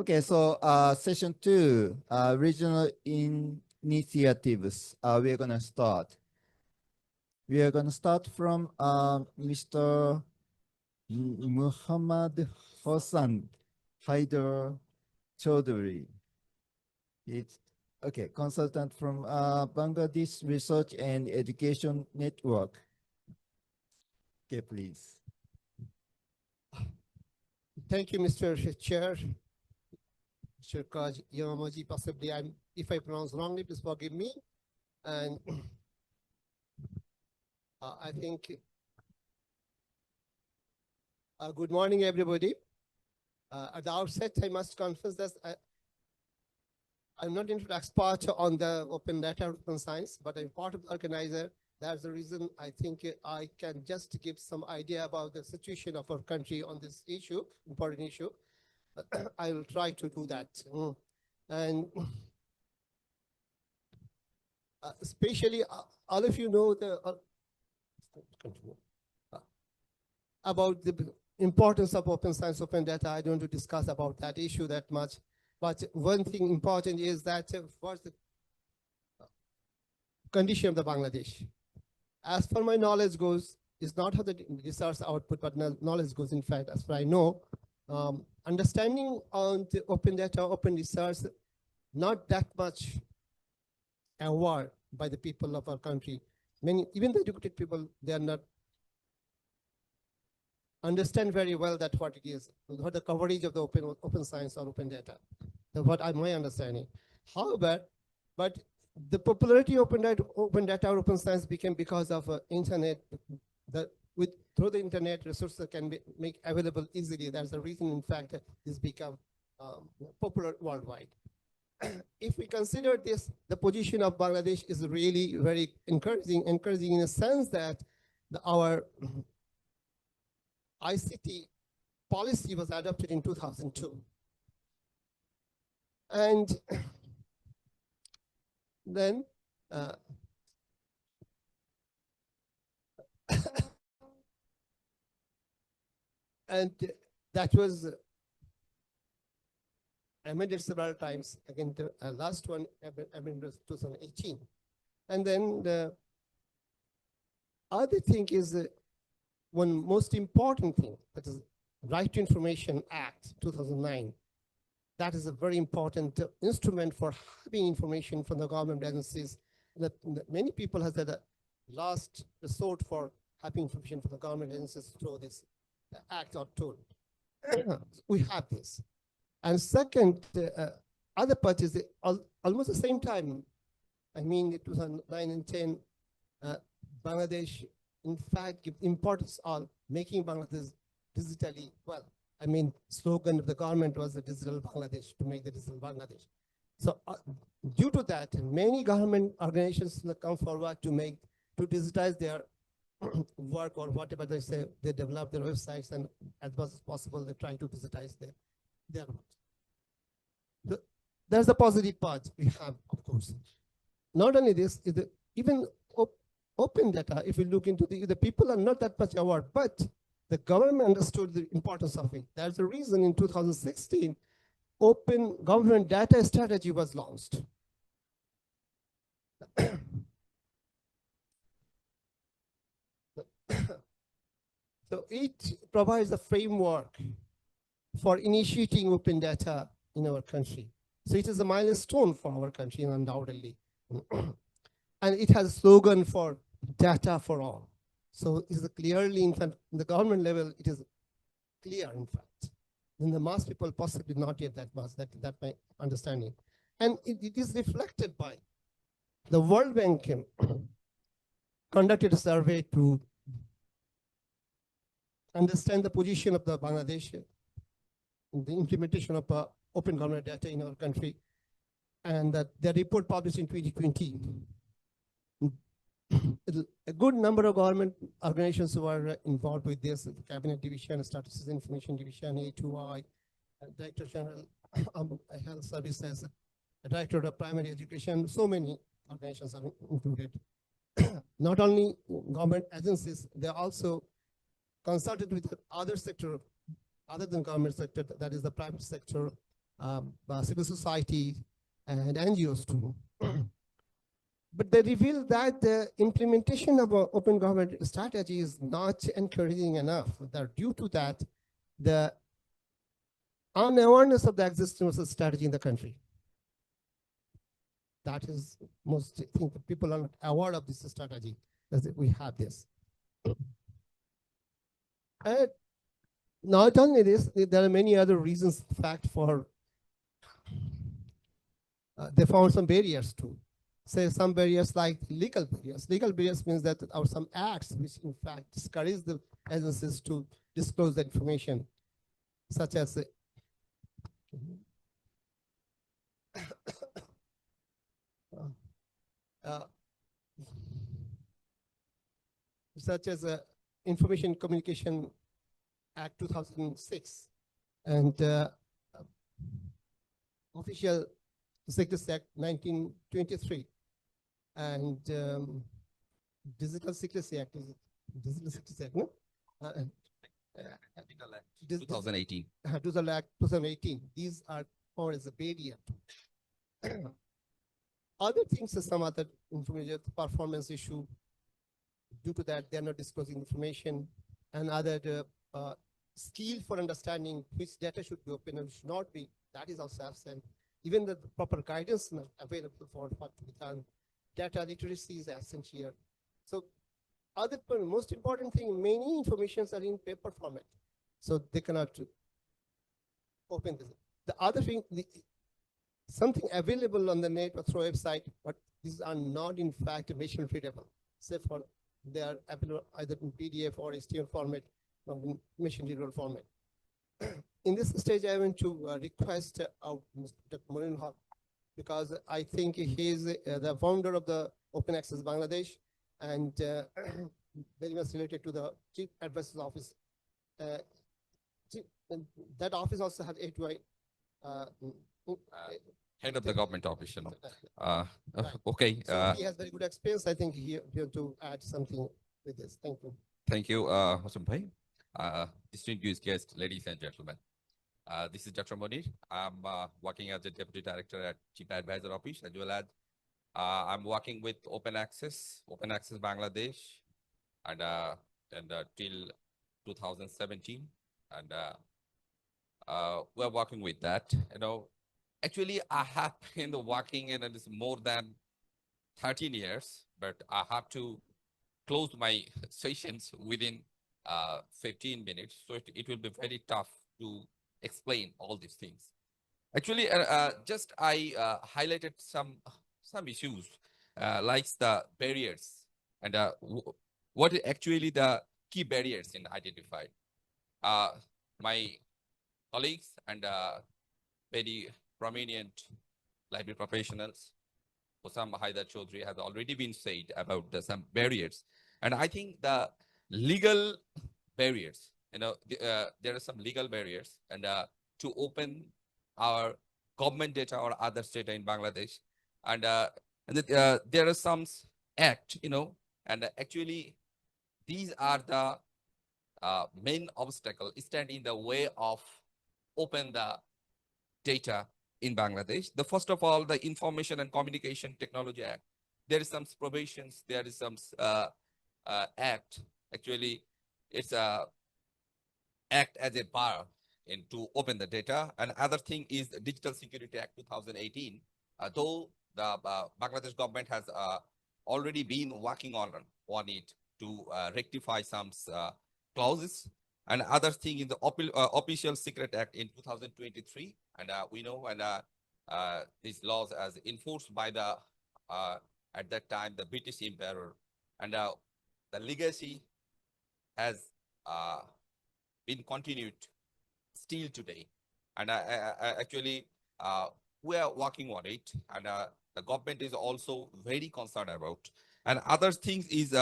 Okay, so session 2, regional initiatives. We are going to start. We are going to start from Mr. Muhammad Hossain, Haider, Chowdhury. It's okay, consultant from Bangladesh Research and Education Network. Okay, please. Thank you, Mr. Chair. Mr. Yamaji, possibly if I pronounce wrongly, please forgive me. And I think, good morning, everybody. At the outset, I must confess that I'm not an expert on the open data, open science, but I'm part of the organizer. That's the reason I think I can just give some idea about the situation of our country on this issue, important issue. I will try to do that. And especially, all of you know about the importance of open science, open data. I don't want to discuss about that issue that much. But one thing important is that what's the condition of the Bangladesh? As far my knowledge goes, it's not how the research output, but knowledge goes. In fact, as far I know, understanding on the open data, open research, not that much aware by the people of our country. Many, even the educated people, they are not understand very well that what it is, what the coverage of the open science or open data. That's what my understanding. However, but the popularity of open data or open science became because of internet. Through the internet, resources can be make available easily. That's the reason, in fact, this become popular worldwide. If we consider this, the position of Bangladesh is really very encouraging in a sense that our ICT policy was adopted in 2002. And then and that was amended several times. Again, the last one amended was 2018. And then the other thing is one most important thing, that is Right to Information Act 2009. That is a very important instrument for having information from the government agencies. That many people have said a last resort for having information from the government agencies through this act or tool. We have this. And second, other part is almost the same time, I mean, 2009 and 10, Bangladesh, in fact, give importance on making Bangladesh digitally well. I mean, slogan of the government was the digital Bangladesh, to make the digital Bangladesh. So due to that, many government organizations come forward to digitize their work or whatever they say. They develop their websites, and as much as possible, they try to digitize their work. There's the positive part we have, of course. Not only this, even open data, if you look into the people are not that much aware, but the government understood the importance of it. That's the reason in 2016, open government data strategy was launched. So it provides a framework for initiating open data in our country. So it is a milestone for our country, undoubtedly. And it has a slogan for data for all. So it is clearly, in fact, the government level, it is clear, in fact. In the mass people, possibly not yet that much, that my understanding. And it is reflected by the World Bank conducted a survey to understand the position of the Bangladesh in the implementation of open government data in our country. And that the report published in 2020. A good number of government organizations were involved with this: the Cabinet Division, Statistics Information Division, A2I, Director General Health Services, Director of Primary Education. So many organizations are included. Not only government agencies, they also consulted with other sector, other than government sector, that is the private sector, civil society, and NGOs too. But they reveal that the implementation of an open government strategy is not encouraging enough. That due to that, the unawareness of the existence of strategy in the country. That is most, I think, the people are not aware of this strategy, that we have this. And not only this, there are many other reasons, in fact, for they found some barriers too. Say some barriers like legal barriers. Legal barriers means that there are some acts which in fact discourage the agencies to disclose the information, such as Information Communication Act 2006 and Official Secrets Act 1923 and Digital Secrecy Act. Is it Digital Secrecy Act? No. Digital Act 2018. Digital Act 2018. These are found as a barrier. Other things are some other information performance issue. Due to that, they are not disclosing information, and other skill for understanding which data should be open and should not be. That is also absent. Even the proper guidance not available for what to be done. Data literacy is absent here. So, other most important thing, many informations are in paper format, so they cannot open this. The other thing, something available on the net or through a website, but these are not in fact machine readable. Say for they are available either in PDF or HTML format or machine readable format. In this stage, I want to request Dr. Monirul, because I think he is the founder of the Open Access Bangladesh and very much related to the Chief Advisor's Office. That office also has A2I. Head of the government office. Right. Okay. So he has very good experience. I think he have to add something with this. Thank you. Thank you, Hossam bhai. Distinguished guests, ladies and gentlemen. This is Dr. Monir. I'm working as a Deputy Director at Chief Advisor Office, as well as I'm working with Open Access Bangladesh, and till 2017, and we're working with that. Actually, I have been working in this more than 13 years, but I have to close my sessions within 15 minutes. So it will be very tough to explain all these things. Actually, just I highlighted some issues like the barriers and what is actually the key barriers in identified. My colleagues and very prominent library professionals, Hossam, Haider, Chowdhury has already been said about some barriers. And I think the legal barriers, there are some legal barriers and to open our government data or other data in Bangladesh. And there are some act, and actually these are the main obstacle stand in the way of open the data in Bangladesh. The first of all, the Information and Communication Technology Act. There is some provisions, there is some act. Actually, it's a act as a bar to open the data. And other thing is the Digital Security Act 2018. Though the Bangladesh government has already been working on it to rectify some clauses. And other thing in the Official Secret Act in 2023, and we know, and these laws as enforced by the at that time the British Emperor, and the legacy has been continued still today. And actually, we are working on it, and the government is also very concerned about. And other things is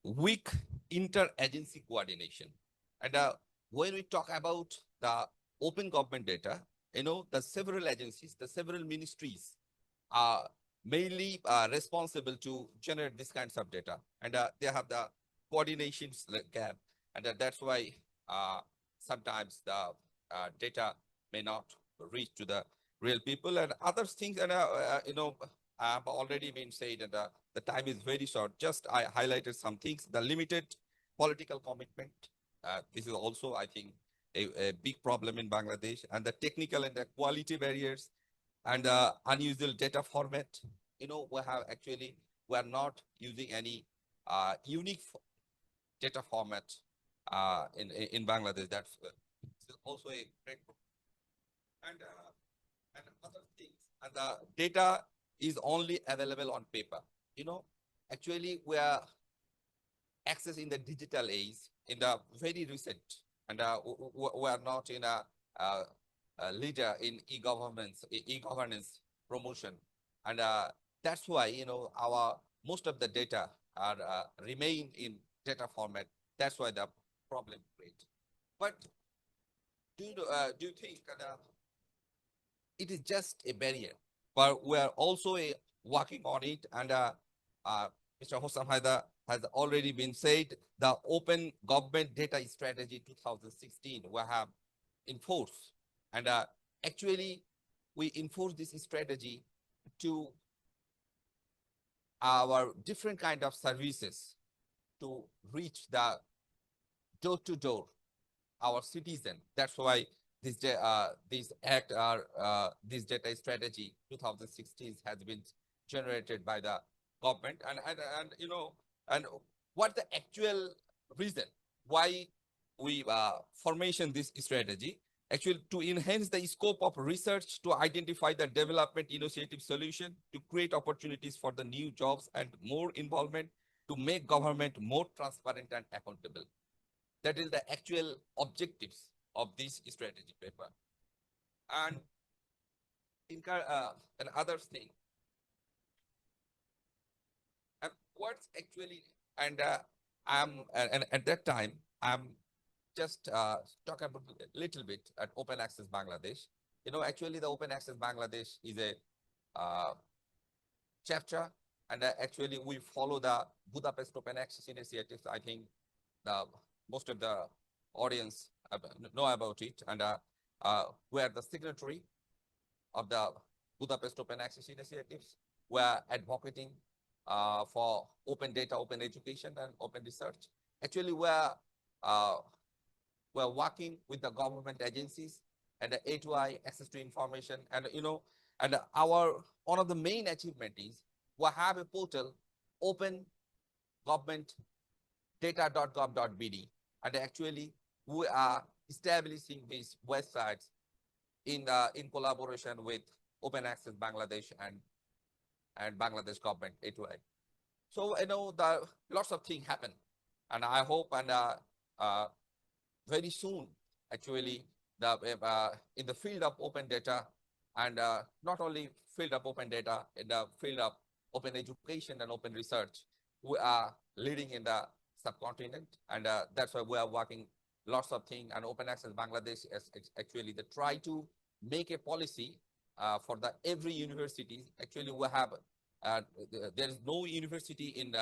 weak inter-agency coordination. And when we talk about the open government data, the several agencies, the several ministries are mainly responsible to generate these kinds of data. And they have the coordination gap. And that's why sometimes the data may not reach to the real people and other things. And, have already been said, and the time is very short. Just I highlighted some things. The limited political commitment. This is also, I think, a big problem in Bangladesh, and the technical and the quality barriers and unusual data format. We are not using any unique data format in Bangladesh. That's also a great problem. And other things. And the data is only available on paper. Actually, we are accessing the digital age in the very recent, and we are not in a leader in e-governance promotion, and that's why our most of the data are remain in data format. That's why the problem great. But do you think it is just a barrier? But we are also working on it, and Mr. Hossam Haider has already been said, the Open Government Data Strategy 2016 we have enforced. And actually, we enforce this strategy to our different kind of services to reach the door-to-door, our citizen. That's why this act this data strategy 2016 has been generated by the government, and what the actual reason why we formation this strategy, actually to enhance the scope of research, to identify the development initiative solution, to create opportunities for the new jobs and more involvement, to make government more transparent and accountable. That is the actual objectives of this strategy paper. And another thing, and what's actually, and at that time, I'm just talk about a little bit at Open Access Bangladesh. Actually the Open Access Bangladesh is a chapter, and actually we follow the Budapest Open Access initiatives. I think most of the audience know about it, and we are the signatory of the Budapest Open Access initiatives. We are advocating for open data, open education, and open research. Actually, we're working with the government agencies and the A2I, access to information, and and our one of the main achievement is we have a portal, open government data.gov.bd, and actually we are establishing these websites in collaboration with Open Access Bangladesh and Bangladesh government A2I. So the lots of things happen, and I hope and very soon actually in the field of open data, and not only field of open data, in the field of open education and open research, we are leading in the subcontinent, and that's why we are working lots of things. And Open Access Bangladesh is actually the try to make a policy for the every university. Actually, we have there is no university in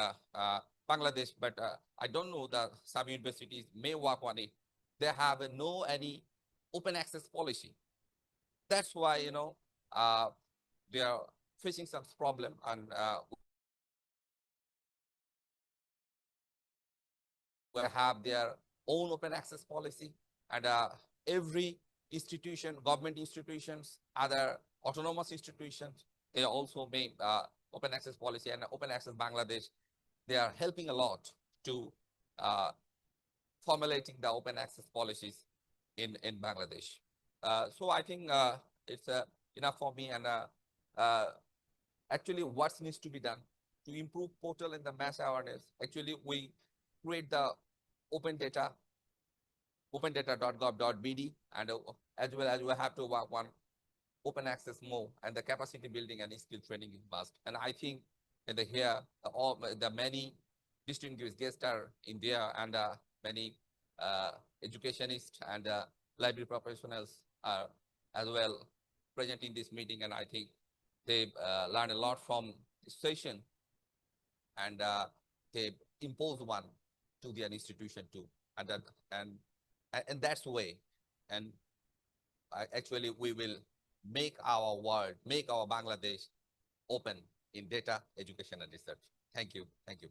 Bangladesh, but I don't know that some universities may work on it. They have no any open access policy. That's why they are facing some problem, and we have their own open access policy, and every institution, government institutions, other autonomous institutions, they also make open access policy. And Open Access Bangladesh, they are helping a lot to formulating the open access policies in Bangladesh. So I think it's enough for me. And actually, what needs to be done to improve portal and the mass awareness? Actually, we create the open data, opendata.gov.bd, and as well as we have to work on open access more, and the capacity building and skill training is must. And I think in the many distinguished guests are in there, and many educationists and library professionals are as well present in this meeting, and I think they learned a lot from this session, and they impose one to their institution too, and that's the way. And actually we will make our world, make our Bangladesh open in data, education, and research. Thank you. Thank you.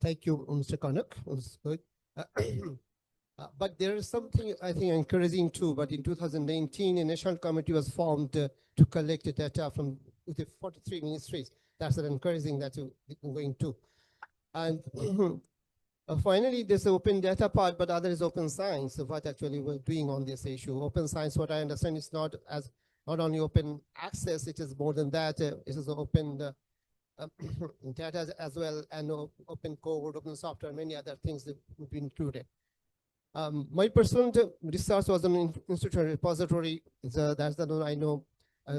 Thank you, Mr. Kanak. It was good. But there is something I think encouraging too. But in 2019, a national committee was formed to collect the data from the 43 ministries. That's an encouraging that you're going to. And finally, there's the open data part, but other is open science. So what actually we're doing on this issue. Open science, what I understand, is not only open access, it is more than that. It is open data as well, and open code, open software, many other things that would be included. My personal research was on institutional repository. That's the one I know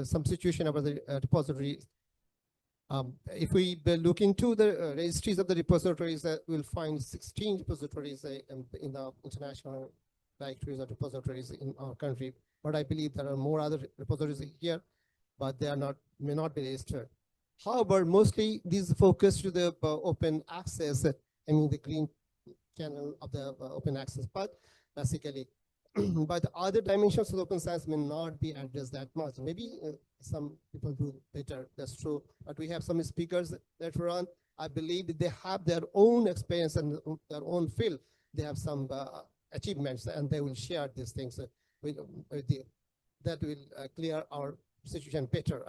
some situation about the repository. If we look into the registries of the repositories, we'll find 16 repositories in the international directories or repositories in our country. But I believe there are more other repositories here, but they are may not be registered. However, mostly these focus to the open access, I mean the green channel of the open access part, basically. But other dimensions of open science may not be addressed that much. Maybe some people do better, that's true. But we have some speakers later on. I believe that they have their own experience and their own field. They have some achievements, and they will share these things with you. That will clear our situation better.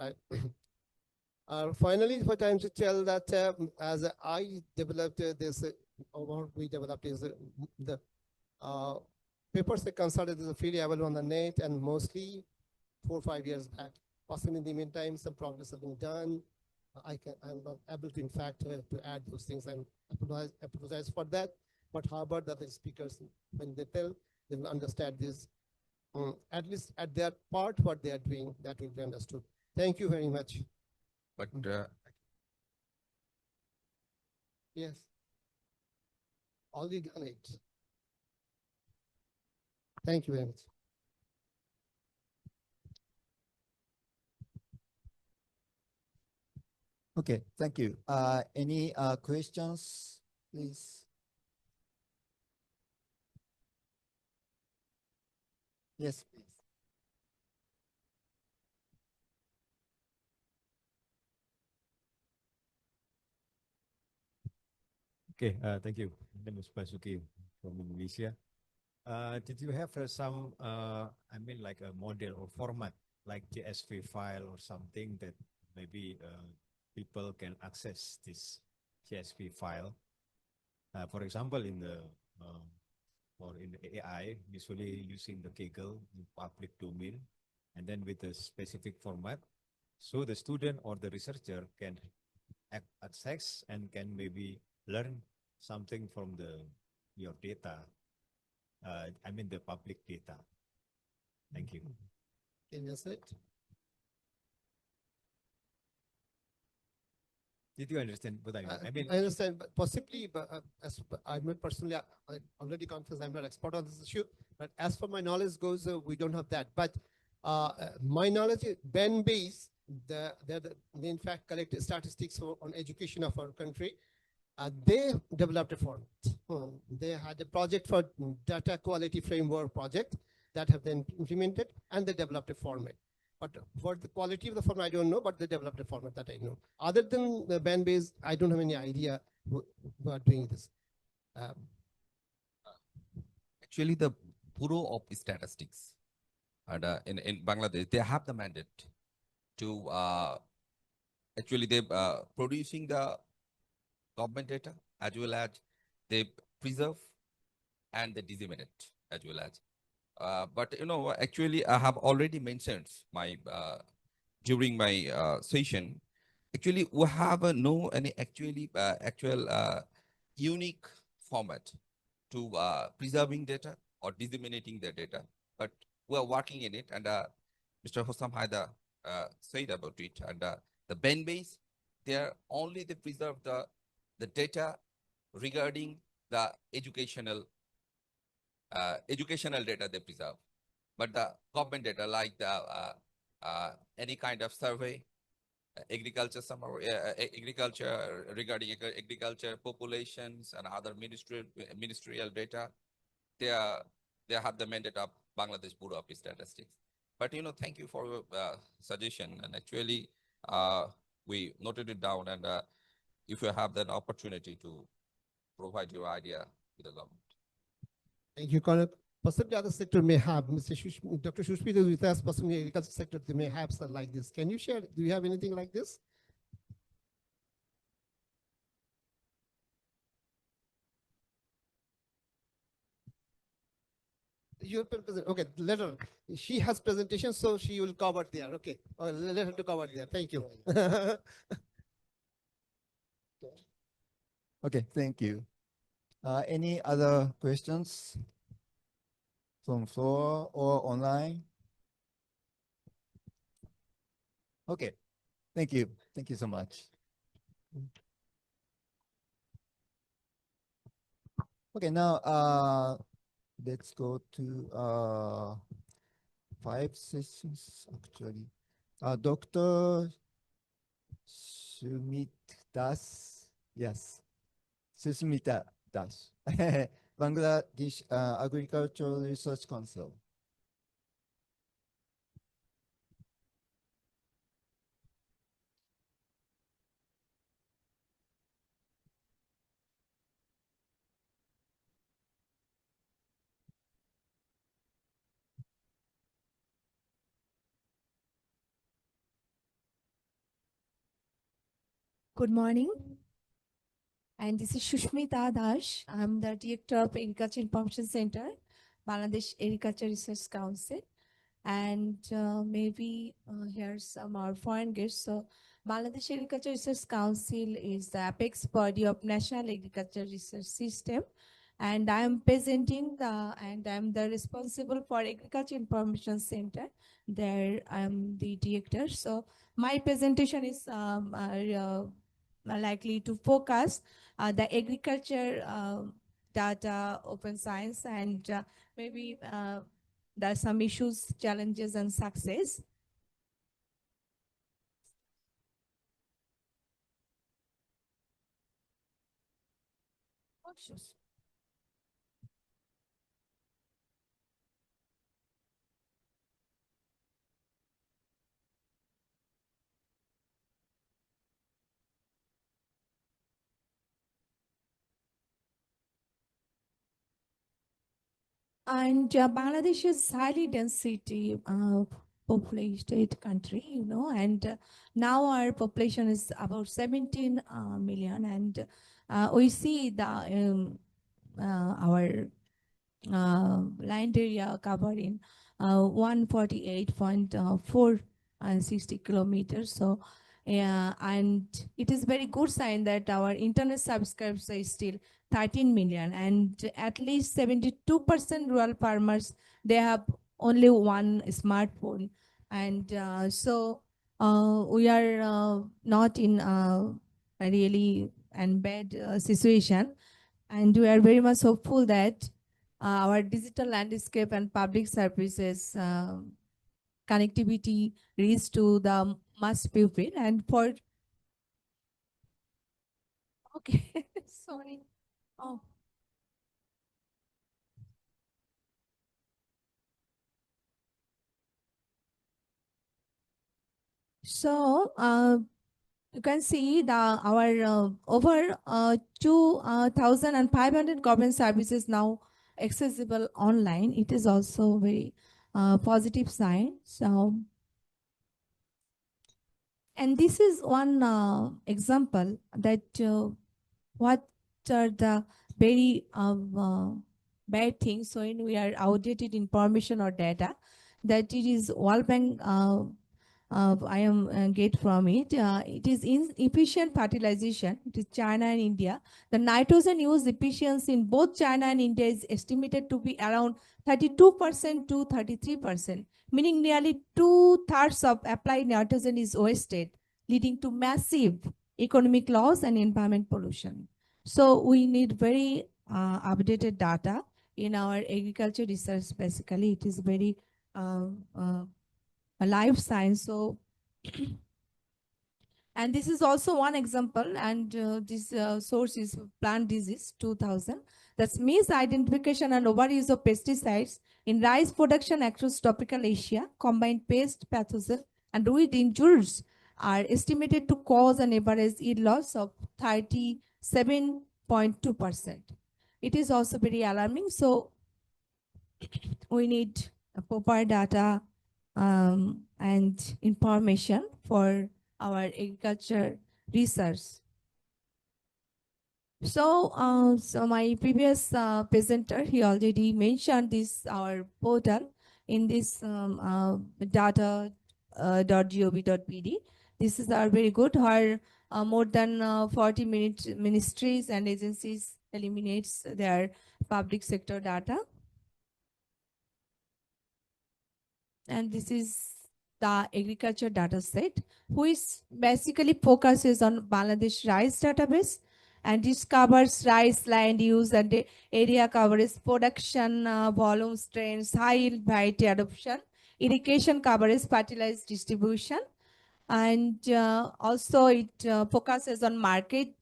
Finally, what I'm to tell that as I developed this, or we developed is the papers I consulted is freely available on the net, and mostly 4 or 5 years back. Possibly in the meantime, some progress has been done. I'm not able to, in fact, to add those things. I apologize for that. But how about the other speakers, when they tell, they will understand this. At least at their part, what they are doing, that will be understood. Thank you very much. But yes, already done it. Thank you very much. Okay, thank you. Any questions, please? Yes, please. Okay, thank you. My name is Basuki from Indonesia. Did you have some, I mean, like a model or format, like CSV file or something that maybe people can access this CSV file? For example, in the or in the AI, usually using the Kaggle in public domain, and then with a specific format, so the student or the researcher can access and can maybe learn something from your data. I mean the public data. Thank you. Can you say it? Did you understand what I mean? I mean, I understand, but possibly, but as I'm not personally, I already confessed I'm not expert on this issue, but as far my knowledge goes, we don't have that. But my knowledge is BEN-based, they in fact collect statistics on education of our country. They developed a format. They had a project for data quality framework project that have been implemented, and they developed a format. But for the quality of the format, I don't know, but they developed a format that I know. Other than the BEN-based, I don't have any idea who are doing this. actually, the Bureau of Statistics and in Bangladesh, they have the mandate to actually they producing the government data as well as they preserve and they disseminate as well as. But you know, actually, I have already mentioned my during my session. Actually, we have no any actually actual unique format to preserving data or disseminating the data, but we are working in it. And Mr. Hossam Haider said about it. And the BEN base, they are only they preserve the data regarding the educational data they preserve, but the government data like the any kind of survey agriculture summary, agriculture regarding agriculture populations and other ministerial data. They have the mandate of Bangladesh Bureau of Statistics. But thank you for your suggestion, and actually we noted it down, and if you have that opportunity to provide your idea to the government. Thank you, Colonel. Possibly other sector may have, Dr. Shushmit is with us, possibly agriculture sector, they may have something like this. Can you share, do you have anything like this? European president, okay, let her, she has presentation, so she will cover there, okay. Let her to cover there, thank you. Okay, thank you. Any other questions from floor or online? Okay, thank you. Thank you so much. Okay, now let's go to 5 sessions actually. Dr. Shushmit Das, yes, Shushmita Das, Bangladesh Agricultural Research Council. Good morning. And this is Shushmita Das. I'm the Director of Agriculture Information Center, Bangladesh Agriculture Research Council. And maybe here's some our foreign guests. So Bangladesh Agriculture Research Council is the apex body of National Agriculture Research System. And I'm presenting and I'm the responsible for Agriculture Information Center. There I'm the director. So my presentation is likely to focus the agriculture data, open science, and maybe there are some issues, challenges, and success. And Bangladesh is highly density populated country, and now our population is about 17 million, and we see the our land area covering 148.460 kilometers. So, and it is very good sign that our internet subscribers is still 13 million, and at least 72% rural farmers, they have only one smartphone. And so we are not in a really and bad situation. And we are very much hopeful that our digital landscape and public services connectivity reach to the mass people. And for, okay, sorry. Oh. So you can see our over 2,500 government services now accessible online. It is also very positive sign. So, and this is one example that what are the very bad things when we are outdated information or data, that it is World Bank I am get from it. It is inefficient fertilization. It is China and India. The nitrogen use efficiency in both China and India is estimated to be around 32% to 33%, meaning nearly 2/3 of applied nitrogen is wasted, leading to massive economic loss and environment pollution. So we need very updated data in our agriculture research. Basically, it is very a life science. So And this is also one example, and this source is plant disease 2000. That's misidentification and overuse of pesticides in rice production across tropical Asia. Combined pest pathogen and weed injuries are estimated to cause an average yield loss of 37.2%. It is also very alarming. So we need proper data and information for our agriculture research. So, so my previous presenter, he already mentioned this, our portal in this data.gov.bd. This is our very good, where more than 40 ministries and agencies eliminates their public sector data. And this is the agriculture data set, which basically focuses on Bangladesh rice database, and this covers rice land use and the area coverage, production volume, trends, high yield variety adoption, irrigation coverage, fertilizer distribution, and also it focuses on market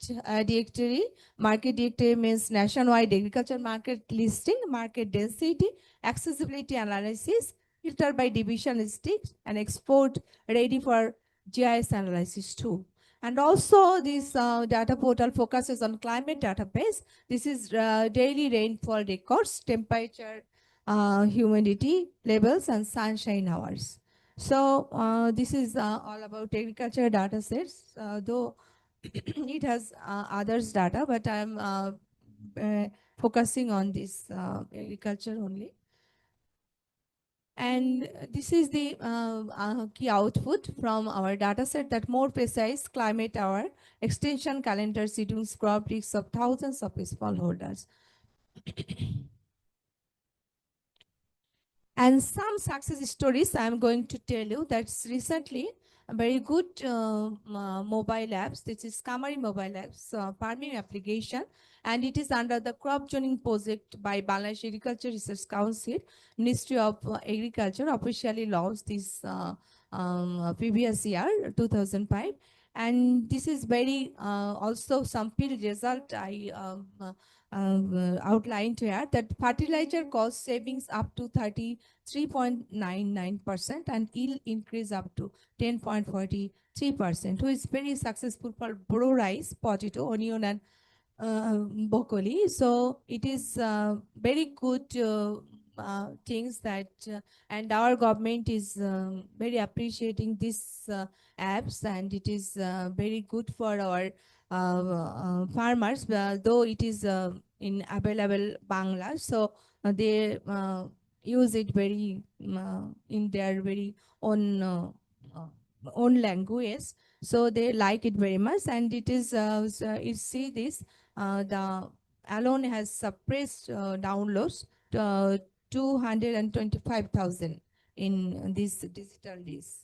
directory. Market directory means nationwide agriculture market listing, market density, accessibility analysis, filter by division sticks, and export ready for GIS analysis too. And also this data portal focuses on climate database. This is daily rainfall records, temperature, humidity levels, and sunshine hours. So this is all about agriculture data sets, though it has others data, but I'm focusing on this agriculture only. And this is the key output from our data set, that more precise climate hour extension calendar seeding crop risks of thousands of smallholders. And some success stories I'm going to tell you. That's recently a very good mobile apps. This is Kamari mobile apps farming application, and it is under the crop zoning project by Bangladesh Agriculture Research Council. Ministry of Agriculture officially launched this previous year, 2005. And this is very also some field result I outlined here, that fertilizer cost savings up to 33.99% and yield increase up to 10.43%, which is very successful for brown rice, potato, onion, and broccoli. So it is very good things that, and our government is very appreciating these apps, and it is very good for our farmers, though it is in available Bangla, so they use it very in their very own language, so they like it very much. And it is you see this the alone has suppressed downloads 225,000 in this digital list.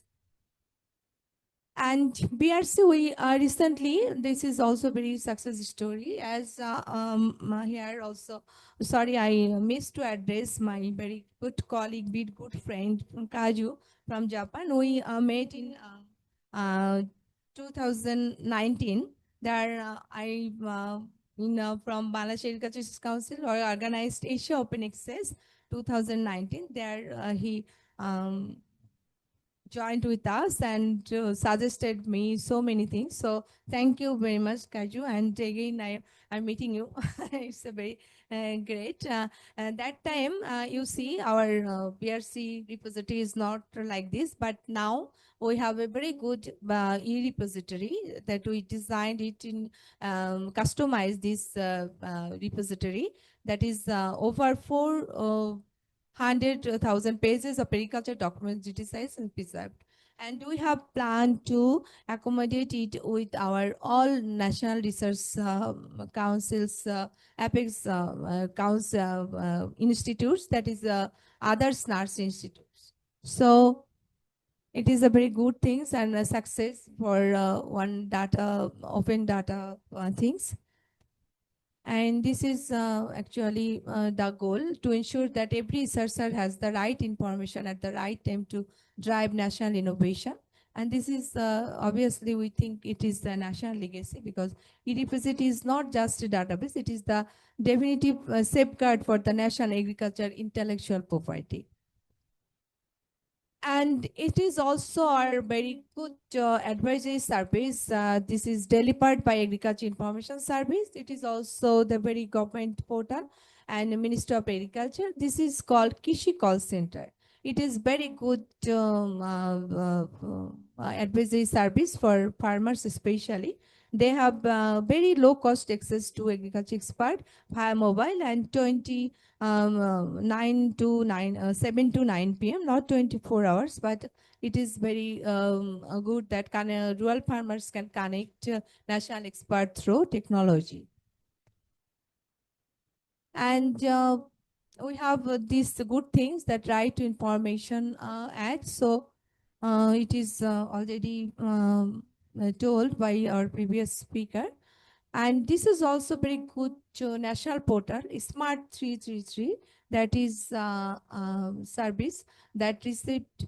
And BRC, we recently, this is also very success story, as here also, sorry, I missed to address my very good colleague, good friend from Kazu from Japan. We met in 2019. There I from Bangladesh Agriculture Council organized Asia Open Access 2019. There he joined with us and suggested me so many things. So thank you very much, Kazu. And again, I'm meeting you. It's a very great. And that time, you see, our BRC repository is not like this, but now we have a very good e-repository that we designed it in, customize this repository that is over 400,000 pages of agriculture documents digitized and preserved. And we have planned to accommodate it with our all national research councils, apex council institutes, that is other SNARS institutes. So it is a very good things and a success for one data, open data things. And this is actually the goal, to ensure that every researcher has the right information at the right time to drive national innovation. And this is obviously we think it is the national legacy because e-repository is not just a database, it is the definitive safeguard for the national agriculture intellectual property. And it is also our very good advisory service. This is delivered by Agriculture Information Service. It is also the very government portal and Ministry of Agriculture. This is called Kishi Call Center. It is very good advisory service for farmers especially. They have very low cost access to agriculture expert via mobile and 7 to 9 p.m., not 24 hours, but it is very good that rural farmers can connect national expert through technology. And we have these good things that right to information act. So it is already told by our previous speaker. And this is also very good national portal, Smart 333, that is service that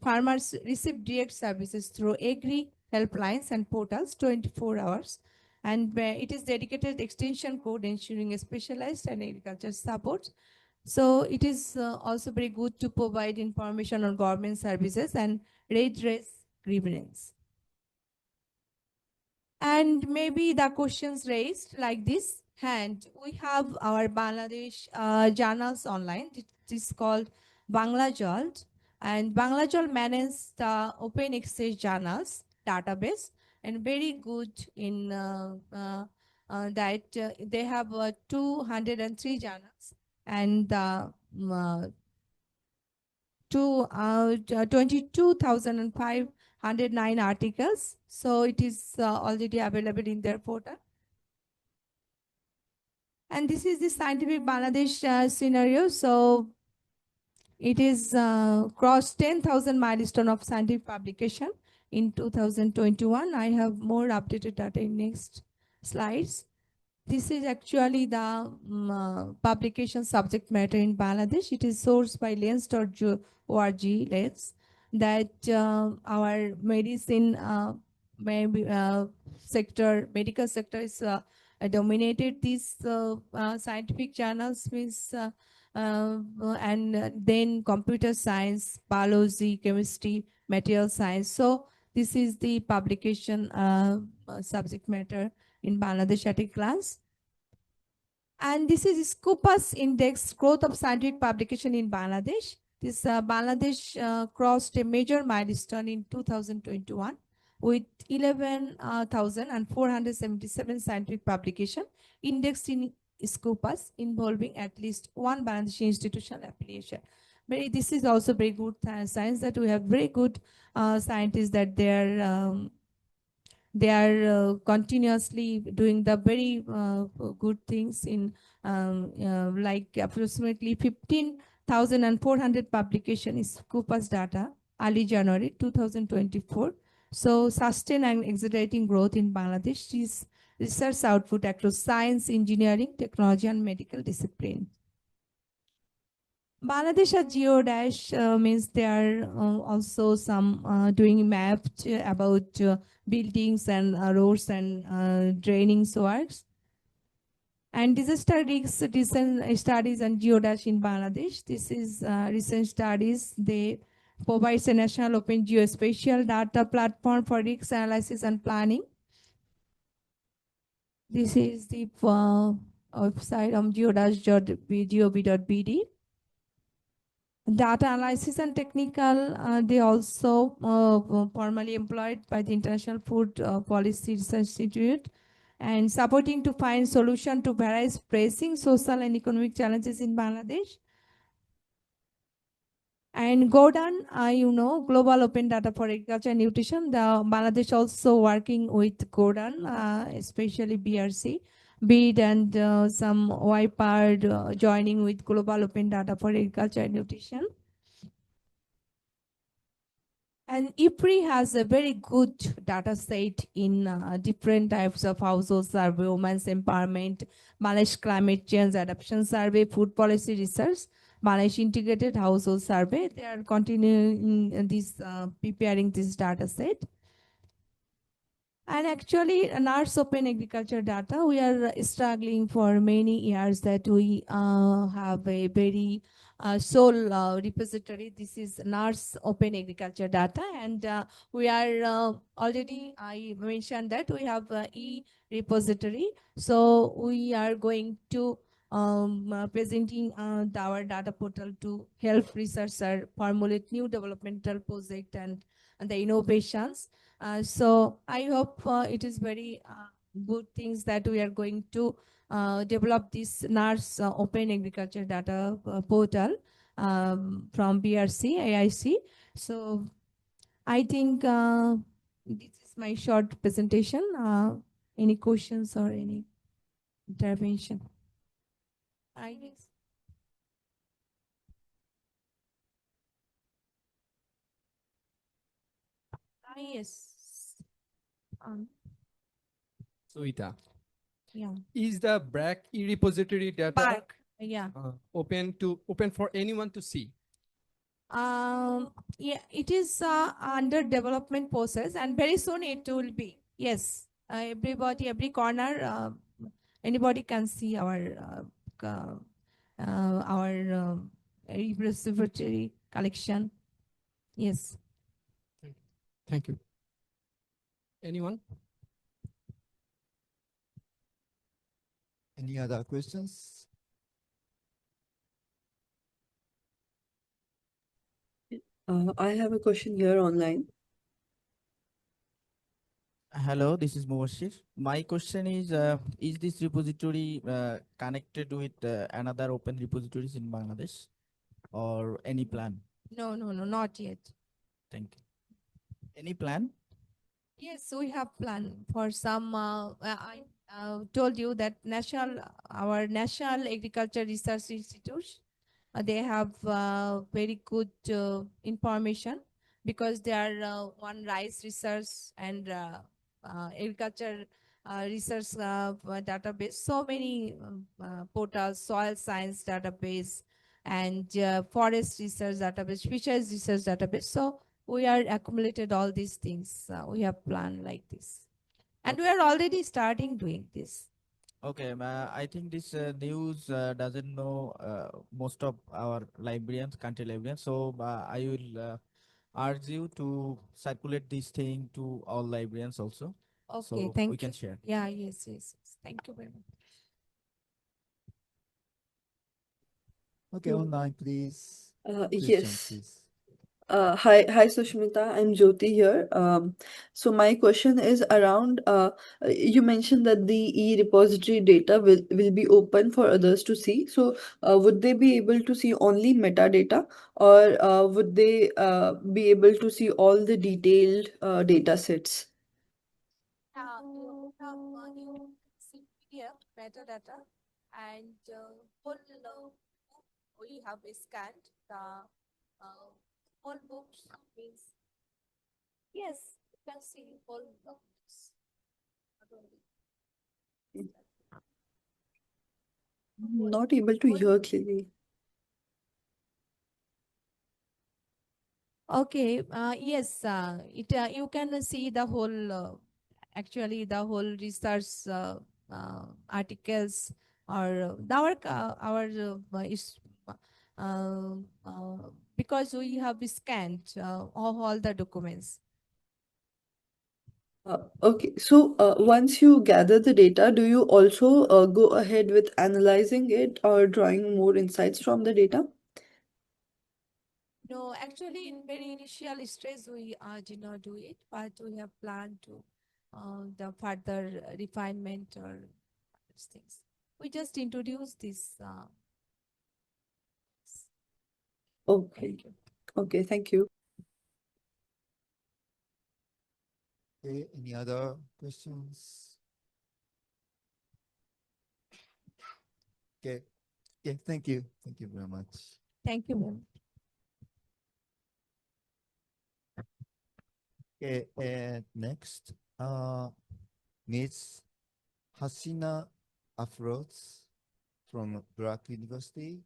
farmers receive direct services through agri helplines and portals 24 hours. And it is dedicated extension code ensuring a specialized and agriculture support. So it is also very good to provide information on government services and redress grievances. And maybe the questions raised like this. And we have our Bangladesh journals online. It is called Banglajal. And Banglajal manages the open access journals database and very good in that they have 203 journals and 22,509 articles. So it is already available in their portal. And this is the scientific Bangladesh scenario. So it is crossed 10,000 milestone of scientific publication in 2021. I have more updated data in next slides. This is actually the publication subject matter in Bangladesh. It is sourced by lens.org, Lens, that our medicine medical sector is dominated these scientific journals with and then computer science, biology, chemistry, material science. So this is the publication subject matter in Bangladesh at a glance. And this is Scopus Index, growth of scientific publication in Bangladesh. This Bangladesh crossed a major milestone in 2021 with 11,477 scientific publication indexed in Scopus involving at least one Bangladeshi institutional affiliation. This is also very good science that we have very good scientists that they are continuously doing the very good things in like approximately 15,400 publication is Scopus data early January 2024. So sustain and accelerating growth in Bangladesh is research output across science, engineering, technology, and medical discipline. Bangladesh at Geodash means they are also some doing mapped about buildings and roads and draining works. And disaster risk recent studies on Geodash in Bangladesh. This is recent studies. They provide a national open geospatial data platform for risk analysis and planning. This is the website of geodash.gov.bd. Data analysis and technical, they also formally employed by the International Food Policy Research Institute and supporting to find solution to various pressing social and economic challenges in Bangladesh. And GODAN, Global Open Data for Agriculture and Nutrition. The Bangladesh also working with GODAN, especially BRC, BID and some YPARD joining with Global Open Data for Agriculture and Nutrition. And IPRI has a very good data set in different types of household survey, women's empowerment, Bangladesh climate change adaptation survey, food policy research, Bangladesh integrated household survey. They are continuing this, preparing this data set. And actually, in our open agriculture data, we are struggling for many years that we have a very sole repository. This is NARS open agriculture data, and we are already, I mentioned that we have e-repository. So we are going to presenting our data portal to help researchers formulate new developmental project and the innovations. So I hope it is very good things that we are going to develop this NARS open agriculture data portal from BRC, AIC. So I think this is my short presentation. Any questions or any intervention? I guess. Yes. Suita, Yeah. is the BRAC e-repository data Park. Yeah. open for anyone to see? Yeah, it is under development process, and very soon it will be. Yes, everybody, every corner, anybody can see our repository collection. Yes. Thank you. Anyone? Any other questions? I have a question here online. Hello, this is Mubashir. My question is this repository connected with another open repositories in Bangladesh or any plan? No, not yet. Thank you. Any plan? Yes, we have plan for some. I told you that our National Agriculture Research Institute, they have very good information because they are one rice research and agriculture research database. So many portals, soil science database, and forest research database, fisheries research database. So we are accumulated all these things. We have planned like this, and we are already starting doing this. Okay, I think this news doesn't know most of our librarians, country librarians. So I will urge you to circulate this thing to all librarians also. Okay, So thank we you. can share. Yeah, yes. Thank you very much. Okay, online, please. Question, Yes. please. Hi, Sushmita. I'm Jyoti here. So my question is around, you mentioned that the e-repository data will be open for others to see. So would they be able to see only metadata, or would they be able to see all the detailed data sets? You have you see PDF metadata and whole we have scanned the whole books means yes, you can see whole books. Not able to hear clearly. Okay, yes, you can see the whole actually the whole research articles or uh, uh, because we have scanned all the documents. Okay, so once you gather the data, do you also go ahead with analyzing it or drawing more insights from the data? No, actually, in very initial stage, we did not do it, but we have planned to the further refinement or these things. We just introduced this. Okay, Thank you. okay, thank you. Okay, any other questions? Okay, thank you. Thank you very much. Thank you, ma'am. Okay, and next, Ms. Hasina Afroz from BRAC University.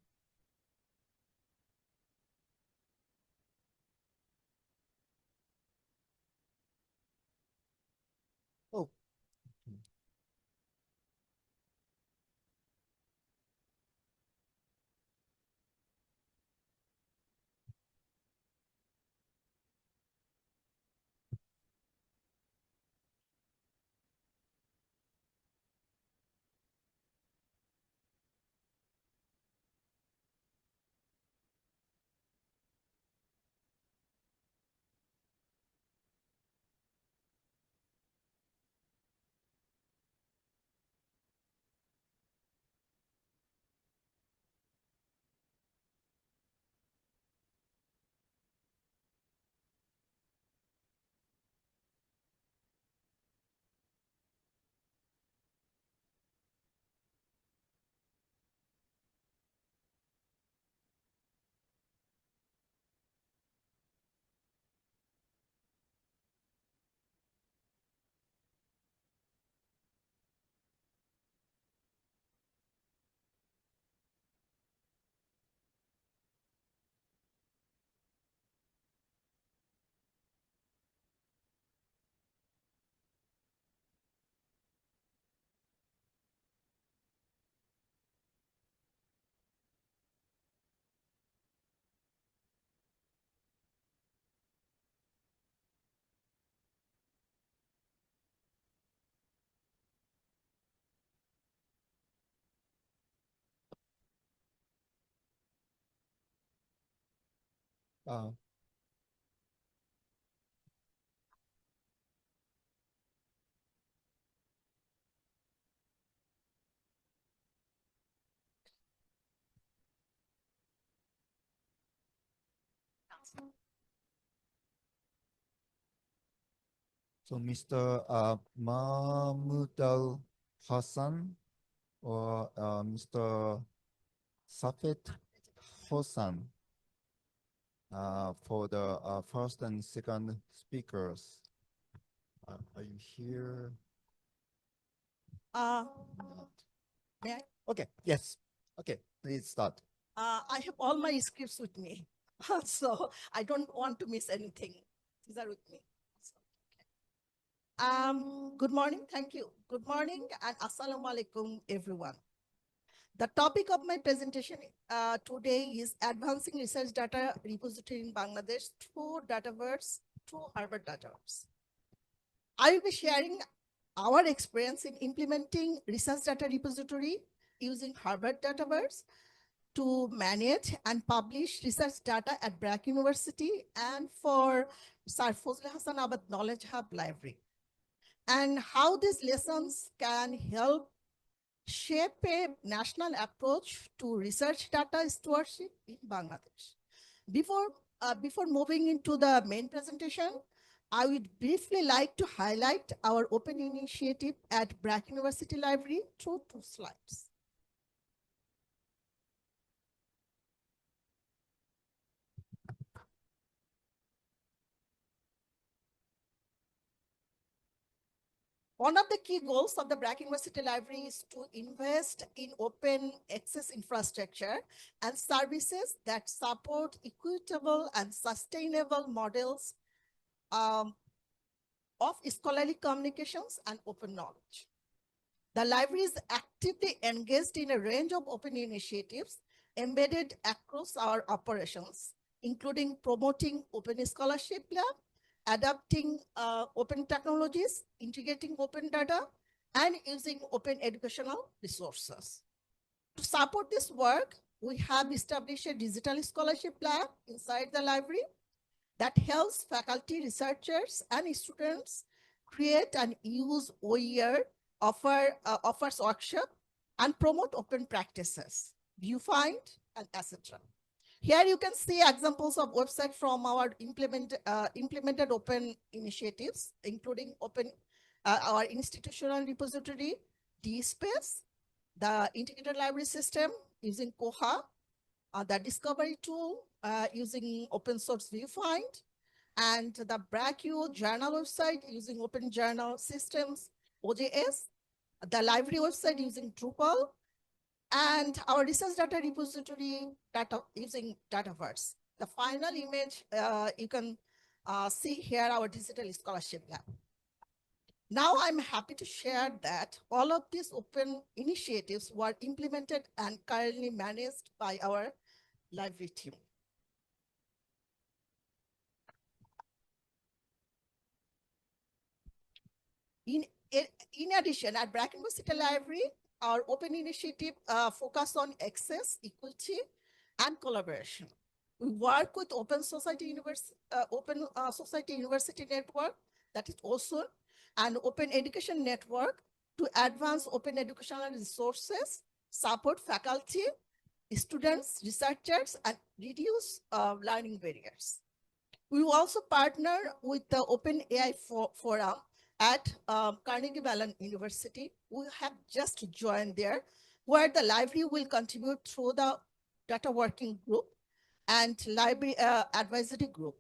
Uh, so Mr. Mahmudul Hasan or Mr. Safaet Hossain for the first and second speakers. Are you here? May I? Okay, yes. Okay, please start. I have all my scripts with me, so I don't want to miss anything. These are with me. Good morning. Thank you. Good morning and assalamu alaikum, everyone. The topic of my presentation today is advancing research data repository in Bangladesh through Dataverse, through Harvard Dataverse. I will be sharing our experience in implementing research data repository using Harvard Dataverse to manage and publish research data at BRAC University and for Sir Fazlul Hasan Abad Knowledge Hub Library, and how these lessons can help shape a national approach to research data stewardship in Bangladesh. Before moving into the main presentation, I would briefly like to highlight our open initiative at BRAC University Library through 2 slides. One of the key goals of the BRAC University Library is to invest in open access infrastructure and services that support equitable and sustainable models of scholarly communications and open knowledge. The library is actively engaged in a range of open initiatives embedded across our operations, including promoting open scholarship lab, adapting open technologies, integrating open data, and using open educational resources. To support this work, we have established a digital scholarship lab inside the library that helps faculty, researchers, and students create and use OER, offers workshop, and promote open practices, viewfind, and etc. Here you can see examples of websites from our implemented open initiatives, including our institutional repository, DSpace, the integrated library system using Koha, the discovery tool using open source viewfind, and the BRAC journal website using open journal systems, OJS, the library website using Drupal, and our research data repository using Dataverse. The final image you can see here our digital scholarship lab. Now I'm happy to share that all of these open initiatives were implemented and currently managed by our library team. In addition, at BRAC University Library, our open initiative focus on access, equity, and collaboration. We work with Open Society University Network, that is also an open education network to advance open educational resources, support faculty, students, researchers, and reduce learning barriers. We will also partner with the Open AI Forum at Carnegie Mellon University. We have just joined there, where the library will contribute through the data working group and library advisory group,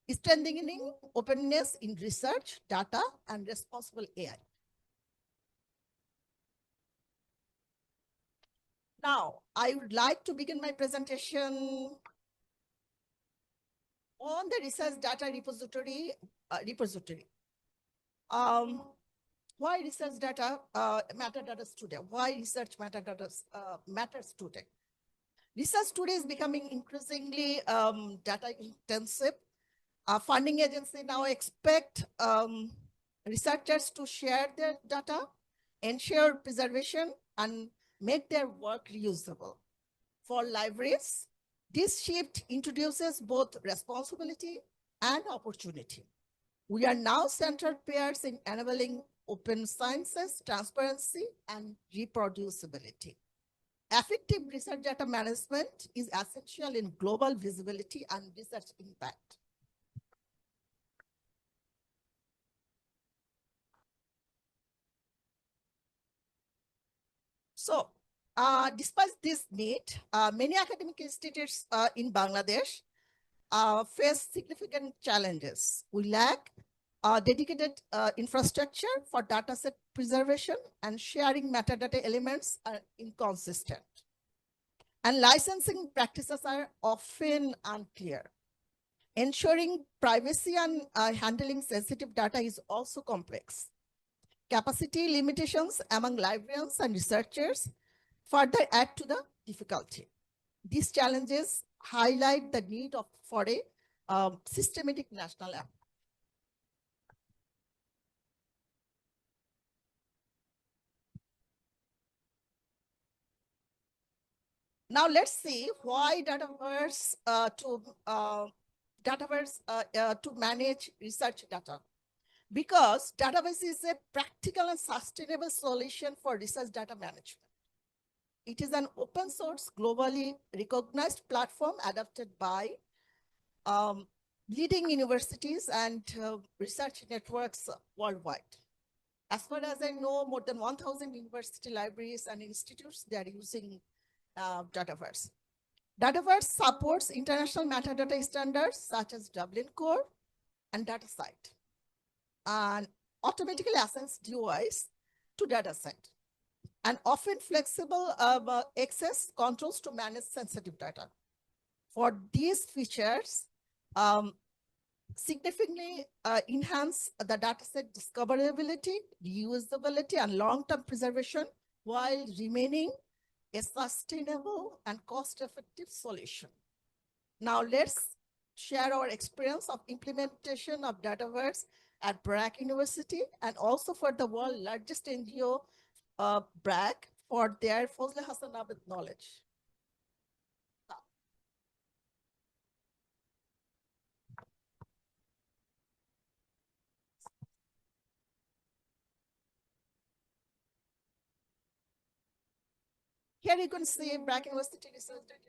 strengthening openness in research, data, and responsible AI. Now, I would like to begin my presentation on the research data repository. Why research data matters today? Why research matters today? Research today is becoming increasingly data intensive. Funding agencies now expect researchers to share their data, ensure preservation, and make their work reusable. For libraries, This shift introduces both responsibility and opportunity. We are now central players in enabling open sciences, transparency, and reproducibility. Effective research data management is essential in global visibility and research impact. So, despite this need, many academic institutes in Bangladesh face significant challenges. We lack dedicated infrastructure for dataset preservation, and sharing metadata elements are inconsistent. And licensing practices are often unclear. Ensuring privacy and handling sensitive data is also complex. Capacity limitations among librarians and researchers further add to the difficulty. These challenges highlight the need for a systematic national approach. Now let's see why Dataverse to manage research data. Because Dataverse is a practical and sustainable solution for research data management. It is an open source, globally recognized platform adopted by leading universities and research networks worldwide. As far as I know, more than 1,000 university libraries and institutes, they are using Dataverse. Dataverse supports international metadata standards such as Dublin Core and DataCite, and automatically assigns DOIs to dataset, and often flexible access controls to manage sensitive data. For these features, significantly enhance the dataset discoverability, reusability, and long-term preservation while remaining a sustainable and cost-effective solution. Now let's share our experience of implementation of Dataverse at BRAC University, and also for the world's largest NGO, BRAC, for their Fazle Hasan knowledge. Here you can see BRAC University research data.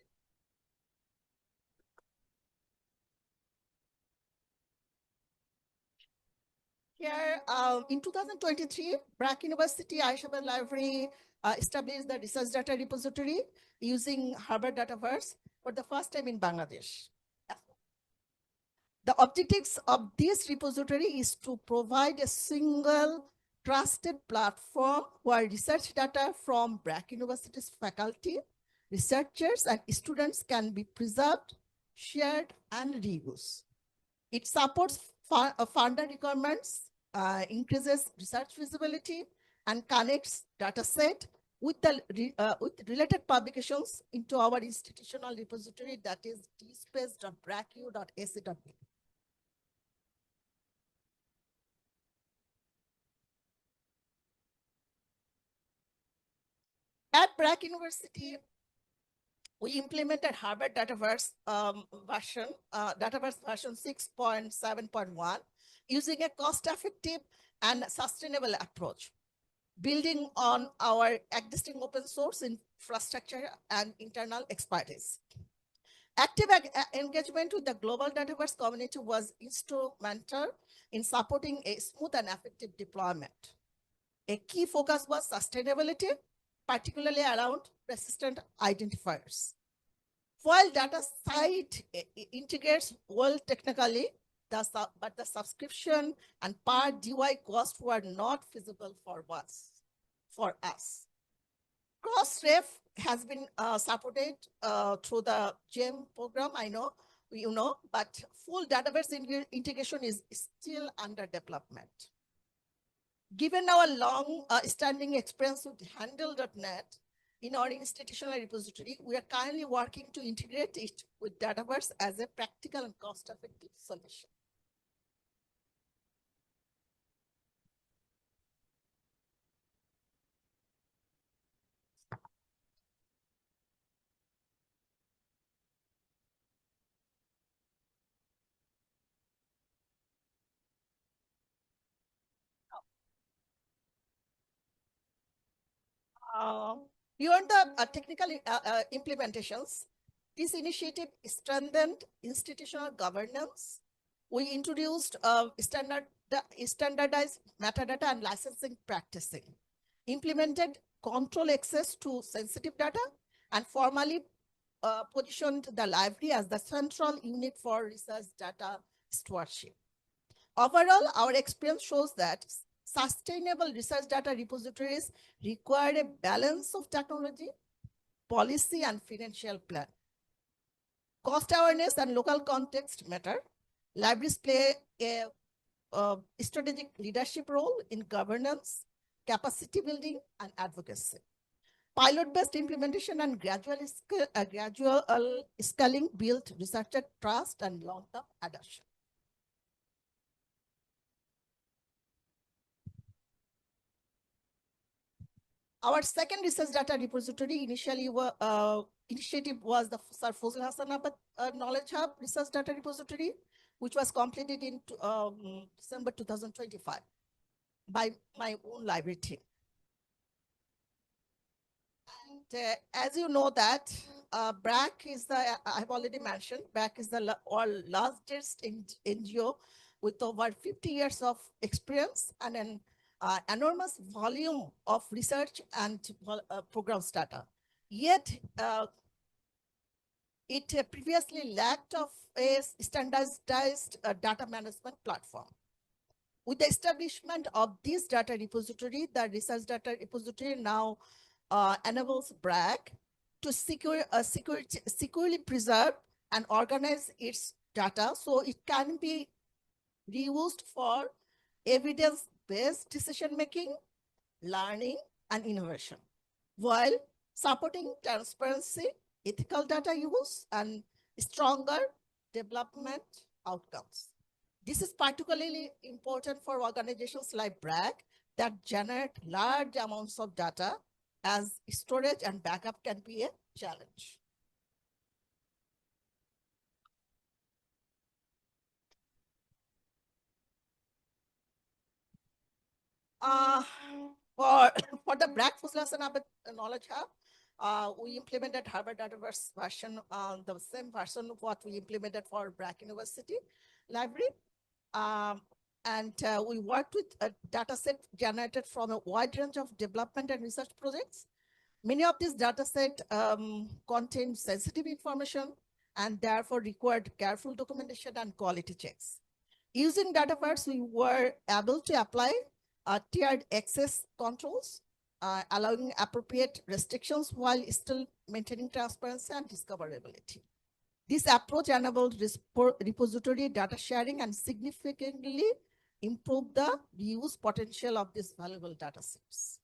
Here, in 2023, BRAC University Aishabad Library established the research data repository using Harvard Dataverse for the first time in Bangladesh. The objectives of this repository is to provide a single trusted platform where research data from BRAC University's faculty, researchers, and students can be preserved, shared, and reused. It supports funder requirements, increases research visibility, and connects dataset with with related publications into our institutional repository, that is dspace.bracu.ac.bg. At BRAC University, we implemented Harvard Dataverse version 6.7.1 using a cost-effective and sustainable approach, building on our existing open source infrastructure and internal expertise. Active engagement with the global Dataverse community was instrumental in supporting a smooth and effective deployment. A key focus was sustainability, particularly around persistent identifiers. While DataCite integrates well technically, but the subscription and per DY costs were not feasible for us. Cross-ref has been supported through the GEM program, I know, you know, but full database integration is still under development. Given our long-standing experience with Handle.net in our institutional repository, we are currently working to integrate it with Dataverse as a practical and cost-effective solution. Beyond the technical implementations, this initiative strengthened institutional governance. We introduced standardized metadata and licensing practicing, implemented control access to sensitive data, and formally positioned the library as the central unit for research data stewardship. Overall, our experience shows that sustainable research data repositories require a balance of technology, policy, and financial plan. Cost awareness and local context matter. Libraries play a strategic leadership role in governance, capacity building, and advocacy. Pilot-based implementation and gradual scaling built researcher trust and long-term adoption. Our second research data repository initiative was the Sir Fazl Hasan Knowledge Hub Research Data Repository, which was completed in December 2025 by my own library team. And as you know that BRAC is I've already mentioned, BRAC is the largest NGO with over 50 years of experience and an enormous volume of research and programs data. Yet, it previously lacked of a standardized data management platform. With the establishment of this data repository, the research data repository now enables BRAC to securely preserve and organize its data so it can be reused for evidence-based decision-making, learning, and innovation, while supporting transparency, ethical data use, and stronger development outcomes. This is particularly important for organizations like BRAC that generate large amounts of data, as storage and backup can be a challenge. For the BRAC Knowledge Hub, we implemented Harvard Dataverse version, the same version of what we implemented for BRAC University Library. And we worked with a data set generated from a wide range of development and research projects. Many of these data sets contain sensitive information and therefore required careful documentation and quality checks. Using Dataverse, we were able to apply tiered access controls, allowing appropriate restrictions while still maintaining transparency and discoverability. This approach enabled repository data sharing and significantly improved the reuse potential of these valuable data sets.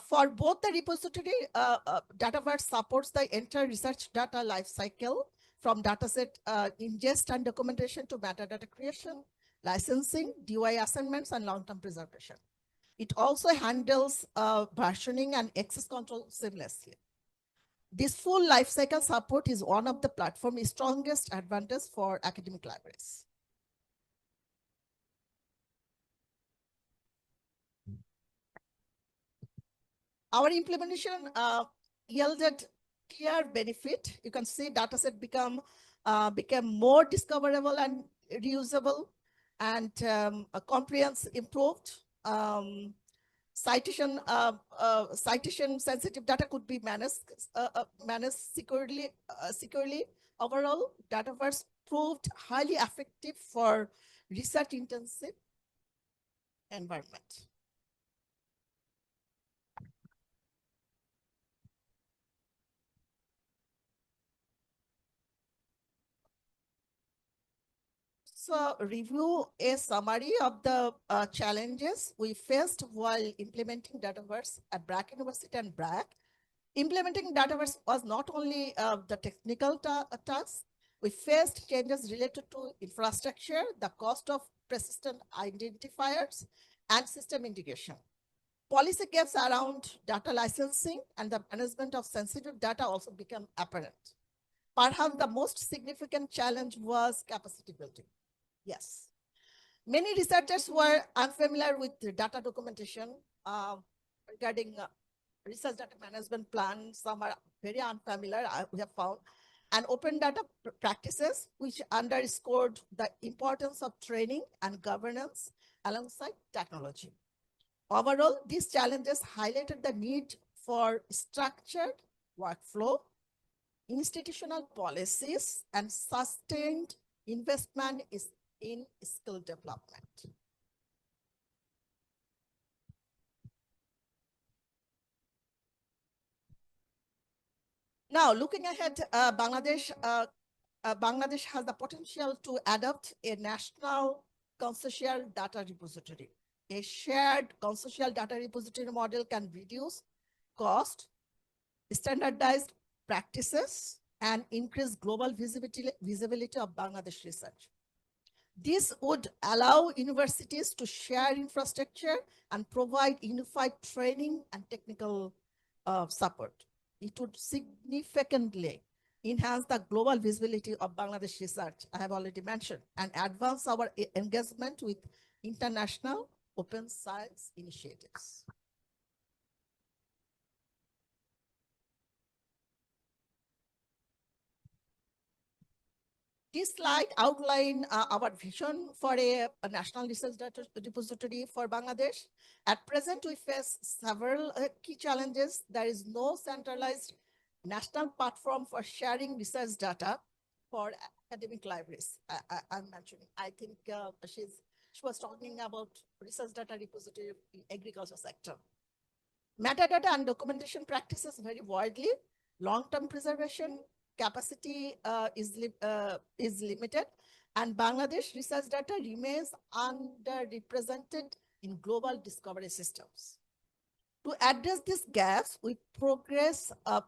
For both the repository, Dataverse supports the entire research data lifecycle from dataset ingest and documentation to metadata creation, licensing, DOI assignments, and long-term preservation. It also handles versioning and access control seamlessly. This full lifecycle support is one of the platform's strongest advantage for academic libraries. Our implementation yielded clear benefit. You can see dataset became more discoverable and reusable, and compliance improved. Citation sensitive data could be managed securely. Overall, Dataverse proved highly effective for research intensive environment. So review a summary of the challenges we faced while implementing Dataverse at BRAC University and BRAC. Implementing Dataverse was not only the technical task. We faced changes related to infrastructure, the cost of persistent identifiers, and system integration. Policy gaps around data licensing and the management of sensitive data also became apparent. Perhaps the most significant challenge was capacity building. Yes. Many researchers were unfamiliar with the data documentation regarding research data management plan. Some are very unfamiliar, we have found, and open data practices, which underscored the importance of training and governance alongside technology. Overall, these challenges highlighted the need for structured workflow, institutional policies, and sustained investment in skill development. Now, looking ahead, Bangladesh has the potential to adopt a national consortial data repository. A shared consortial data repository model can reduce cost, standardized practices, and increase global visibility of Bangladesh research. This would allow universities to share infrastructure and provide unified training and technical support. It would significantly enhance the global visibility of Bangladesh research, I have already mentioned, and advance our engagement with international open science initiatives. This slide outlines our vision for a national research data repository for Bangladesh. At present, we face several key challenges. There is no centralized national platform for sharing research data for academic libraries. I'm mentioning, I think she was talking about research data repository in agriculture sector. Metadata and documentation practices vary widely. Long-term preservation capacity is limited, and Bangladesh research data remains underrepresented in global discovery systems. To address these gaps, we propose a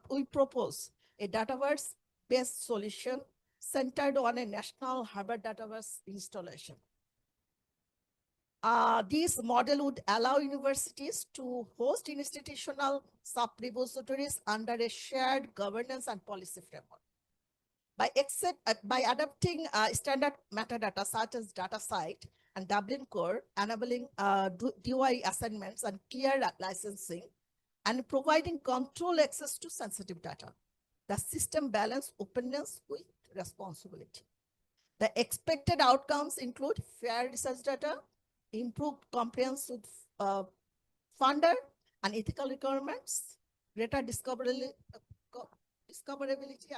Dataverse-based solution centered on a national Harvard Dataverse installation. This model would allow universities to host institutional sub-repositories under a shared governance and policy framework. By adopting standard metadata such as DataSite and Dublin Core, enabling DOI assignments and clear licensing, and providing control access to sensitive data, the system balances openness with responsibility. The expected outcomes include fair research data, improved compliance with funder and ethical requirements, greater discoverability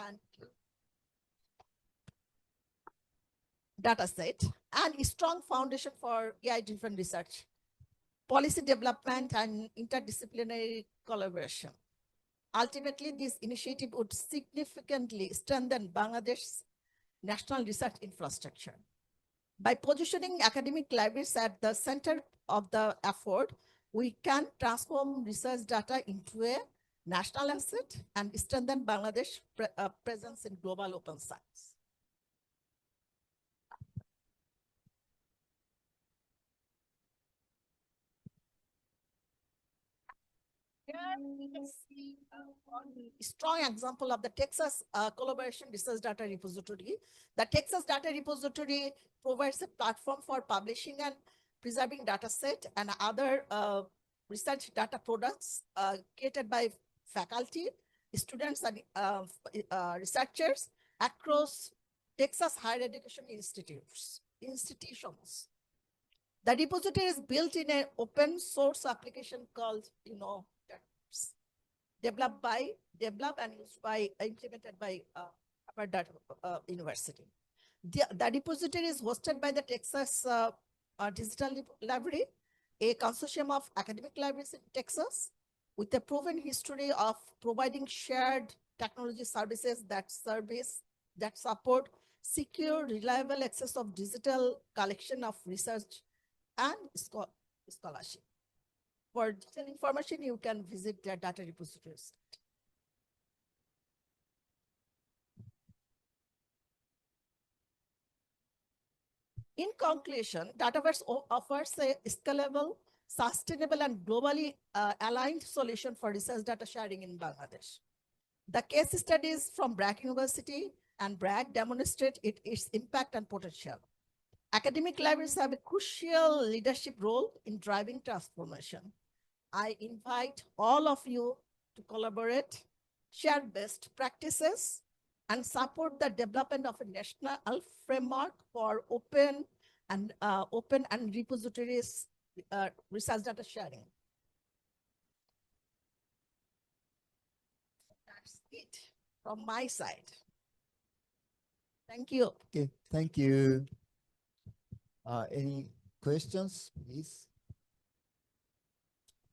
and data set, and a strong foundation for AI-driven research, policy development, and interdisciplinary collaboration. Ultimately, this initiative would significantly strengthen Bangladesh's national research infrastructure. By positioning academic libraries at the center of the effort, we can transform research data into a national asset and strengthen Bangladesh's presence in global open science. Here we can see a strong example of the Texas Collaboration Research Data Repository. The Texas Data Repository provides a platform for publishing and preserving data set and other research data products created by faculty, students, and researchers across Texas higher education institutions. The repository is built in an open source application called, developed and used by, implemented by Harvard University. The repository is hosted by the Texas Digital Library, a consortium of academic libraries in Texas, with a proven history of providing shared technology services that support secure, reliable access of digital collection of research and scholarship. For detailed information, you can visit their data repositories. In conclusion, Dataverse offers a scalable, sustainable, and globally aligned solution for research data sharing in Bangladesh. The case studies from BRAC University and BRAC demonstrate its impact and potential. Academic libraries have a crucial leadership role in driving transformation. I invite all of you to collaborate, share best practices, and support the development of a national framework for open and repositories research data sharing. That's it from my side. Thank you. Okay, thank you. Any questions, please?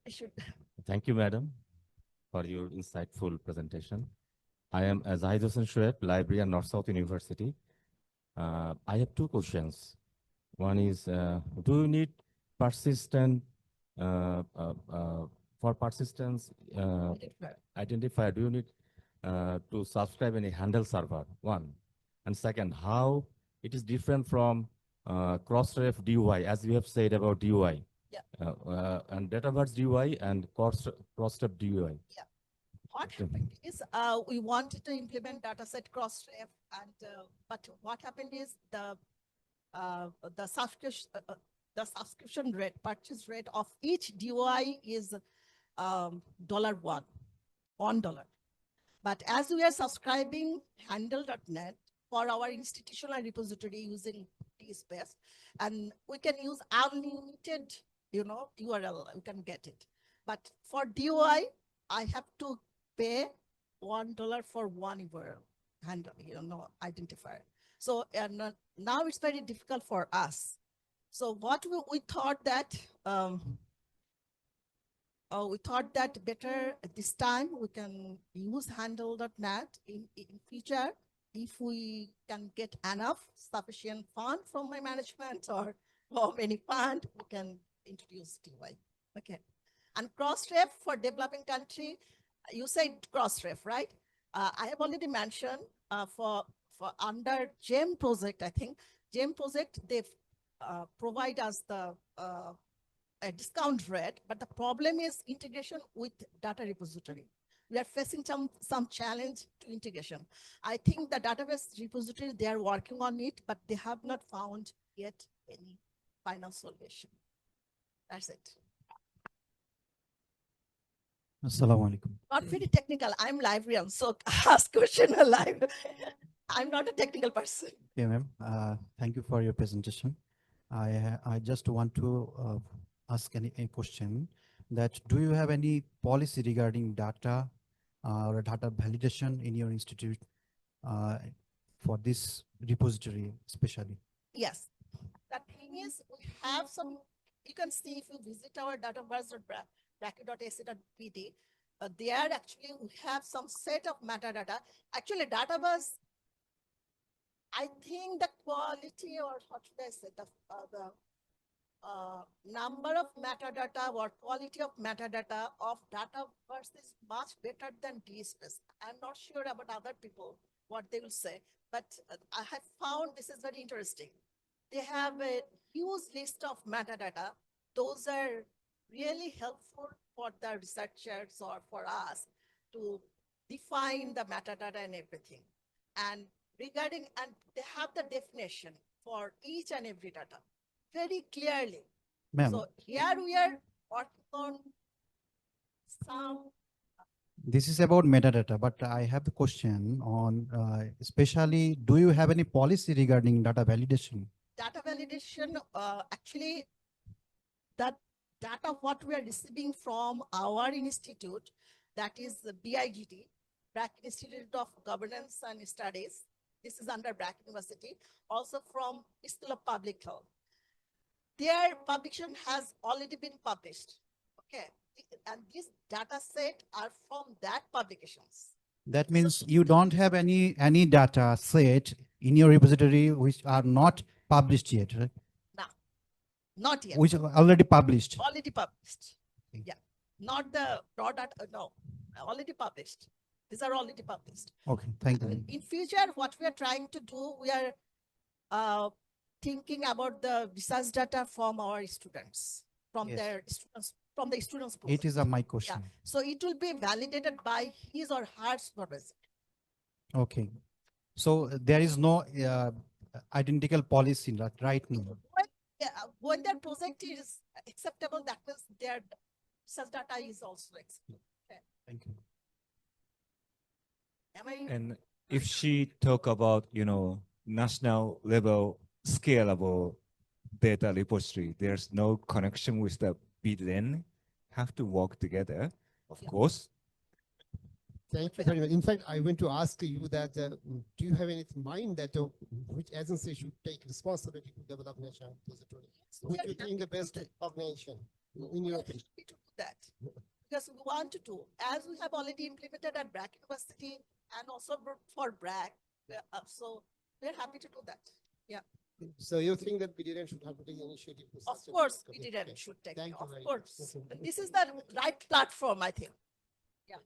I should. Thank you, madam, for your insightful presentation. I am Zahid Hossain Shoaib, Librarian, North-South University. I have two questions. One is, do you need persistent, for persistence identifier, do you need to subscribe any handle server? One. And second, how it is different from crossref DUI, as you have said about DUI. Yeah. And Dataverse DUI and crossref DUI. Yeah. What happened is we wanted to implement dataset crossref, and but what happened is the subscription rate, purchase rate of each DUI is $1. But as we are subscribing handle.net for our institutional repository using DSpace, and we can use unlimited, URL, we can get it. But for DUI, I have to pay $1 for one URL handle, identifier. So now it's very difficult for us. So what we thought that better this time we can use handle.net in future if we can get enough sufficient fund from my management or any fund, we can introduce DUI. Okay. And crossref for developing country, you said crossref, right? I have already mentioned for under GEM project, I think GEM project, they provide us the a discount rate, but the problem is integration with data repository. We are facing some challenge to integration. I think the database repository, they are working on it, but they have not found yet any final solution. That's it. Assalamu alaikum. Not very technical. I'm librarian, so ask question live. I'm not a technical person. Okay, ma'am. Thank you for your presentation. I just want to ask a question that do you have any policy regarding data or data validation in your institute for this repository especially? Yes. The thing is, we have some, you can see if you visit our database.brac.ac.bd, there actually we have some set of metadata. Actually, database, I think the quality, or what should I say, the number of metadata or quality of metadata of Dataverse is much better than DSpace. I'm not sure about other people, what they will say, but I have found this is very interesting. They have a huge list of metadata. Those are really helpful for the researchers or for us to define the metadata and everything. And regarding, and they have the definition for each and every data very clearly. So here we are working on some. This is about metadata, but I have a question on especially, do you have any policy regarding data validation? Data validation, actually, that data what we are receiving from our institute, that is the BIGT, BRAC Institute of Governance and Studies. This is under BRAC University, also from School of Public Health. Their publication has already been published, okay? And this data set are from that publications. That means you don't have any data set in your repository which are not published yet, right? No, not yet. Which are already published. Already published. Yeah, not the raw data. No, already published. These are already published. Okay, thank you. In future, what we are trying to do, we are thinking about the research data from our students, from their students from the student's It project. is my question. So it will be validated by his or her supervisor. Okay. So there is no identical policy right now. When their project is acceptable, that means their such data is also acceptable. Okay. Thank you. Am I? And if she talk about, national level scalable data repository, there's no connection with the BdREN, have to work together, of course. Thank you very much. In fact, I want to ask you that, do you have anything in mind that which agency should take responsibility to develop national repository? Which you think the best organization in your opinion? To do that because we want to do, as we have already implemented at BRAC University and also for BRAC. So we're happy to do that. Yeah. So you think that BdREN should have to take initiative? to Of such a- course, Okay, BdREN okay. should take. Thank you Of very much. course, Okay. this is the right platform, I think. Yeah.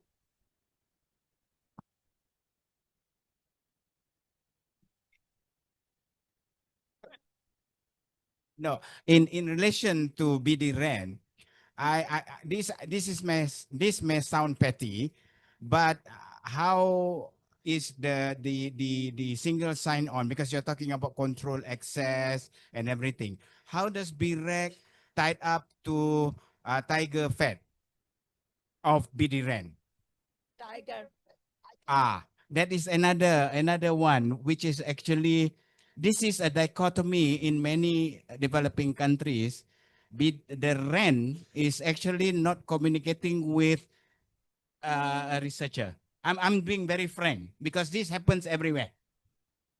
No, in relation to BdREN, this may sound petty, but how is the single sign on, because you're talking about control access and everything. How does BRAC tied up to Tiger Fed of BdREN? Tiger. That is another one, which is actually, this is a dichotomy in many developing countries. The REN is actually not communicating with a researcher. I'm being very frank because this happens everywhere.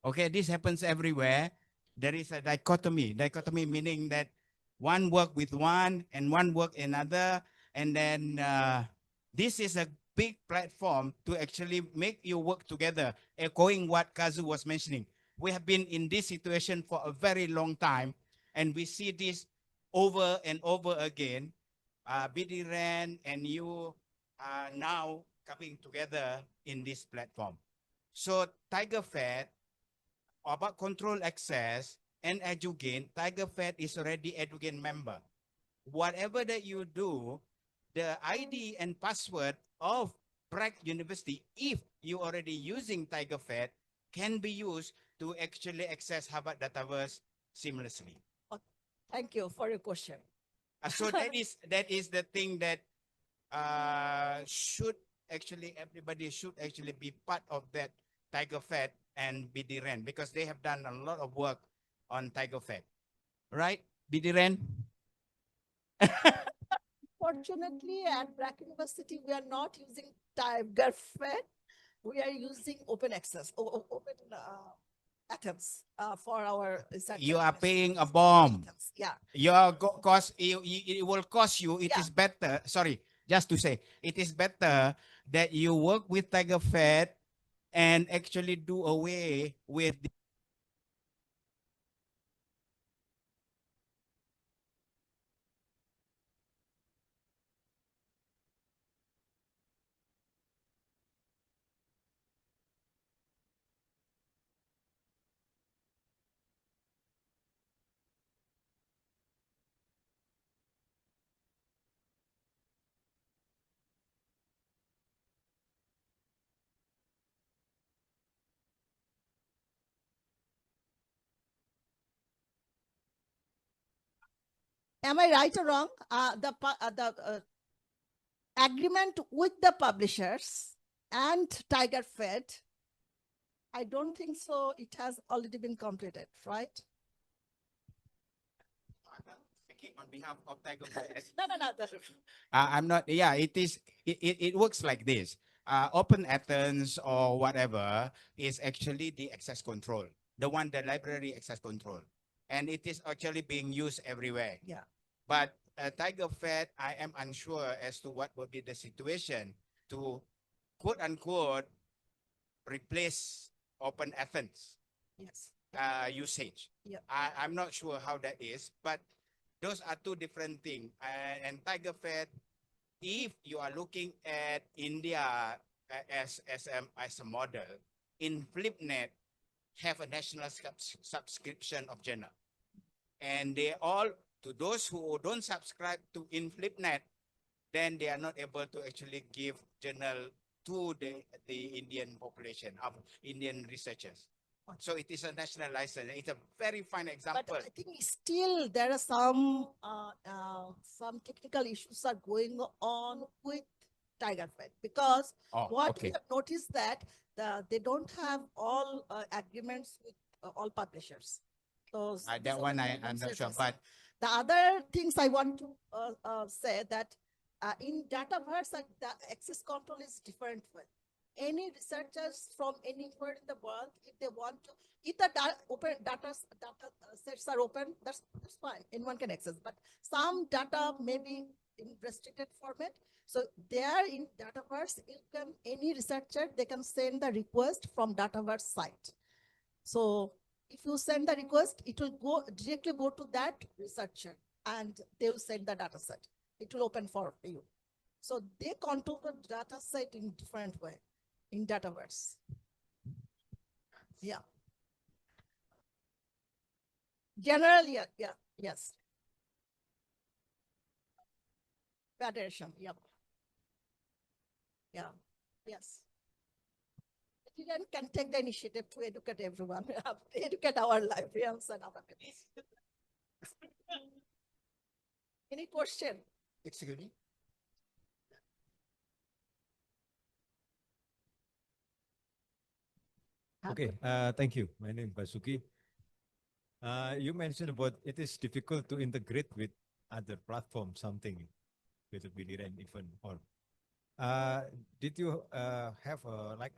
Okay, this happens everywhere. There is a dichotomy. Dichotomy meaning that one work with one and one work another, and then this is a big platform to actually make you work together. Echoing what Kazu was mentioning, we have been in this situation for a very long time, and we see this over and over again. BdREN and you are now coming together in this platform. So Tiger Fed, about control access and EduGain, Tiger Fed is already EduGain member. Whatever that you do, the ID and password of BRAC University, if you already using Tiger Fed, can be used to actually access Harvard Dataverse seamlessly. Thank you for your question. So that is the thing that should actually, everybody should actually be part of that Tiger Fed and BdREN, because they have done a lot of work on Tiger Fed, right? BdREN. Fortunately, at BRAC University, we are not using Tiger Fed. We are using open access, open atoms for our research. You are paying a bomb. Yeah. Your cost, it will cost you. It is better. Sorry, just to say, it is better that you work with Tiger Fed and actually do away with the Am I right or wrong? The agreement with the publishers and Tiger Fed, I don't think so. It has already been completed, right? speaking on behalf of Tiger Fed. No. I'm not. Yeah, it is. It works like this. Open Athens or whatever is actually the access control, the one, the library access control, and it is actually being used everywhere. Yeah. But Tiger Fed, I am unsure as to what will be the situation to quote unquote replace Open Athens. Yes. Usage. Yeah. I'm not sure how that is, but those are two different things. And Tiger Fed, if you are looking at India as a model, in FlipNet have a national subscription of journal, and they all, to those who don't subscribe to in FlipNet, then they are not able to actually give journal to the Indian population of Indian researchers. So it is a national license. It's a very fine example. But I think still there are some technical issues are going on with Tiger Fed because what we have noticed that they don't have all agreements with all publishers. So that one I'm not sure, but the other things I want to say that in Dataverse, the access control is different way. Any researchers from anywhere in the world, if they want to, if the open data sets are open, that's fine. Anyone can access. But some data may be in restricted format. So there in Dataverse, any researcher, they can send the request from Dataverse site. So if you send the request, it will directly go to that researcher and they will send the data set. It will open for you. So they control the data set in different way in Dataverse. Yeah. Generally, yes. Federation, yep. Yeah, yes. BdREN can take the initiative to educate everyone, educate our librarians and other people. Any question? Excuse me. Okay, thank you. My name is Basuki. You mentioned about it is difficult to integrate with other platforms, something with the BdREN even or. Did you have like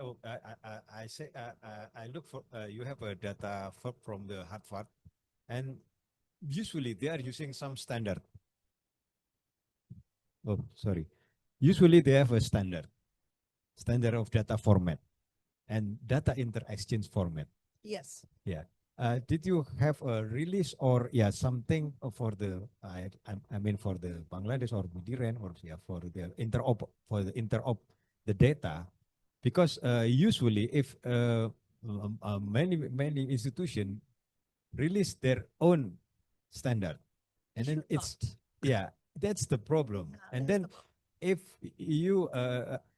I look for you have a data from the Harvard, and usually they are using some standard. Oh, sorry. Usually they have a standard of data format and data inter-exchange format. Yes. Yeah. Did you have a release or something for the I mean for the Bangladesh or BdREN or for the interop the data, because usually if many institutions release their own standard, and then it's that's the problem. And then if you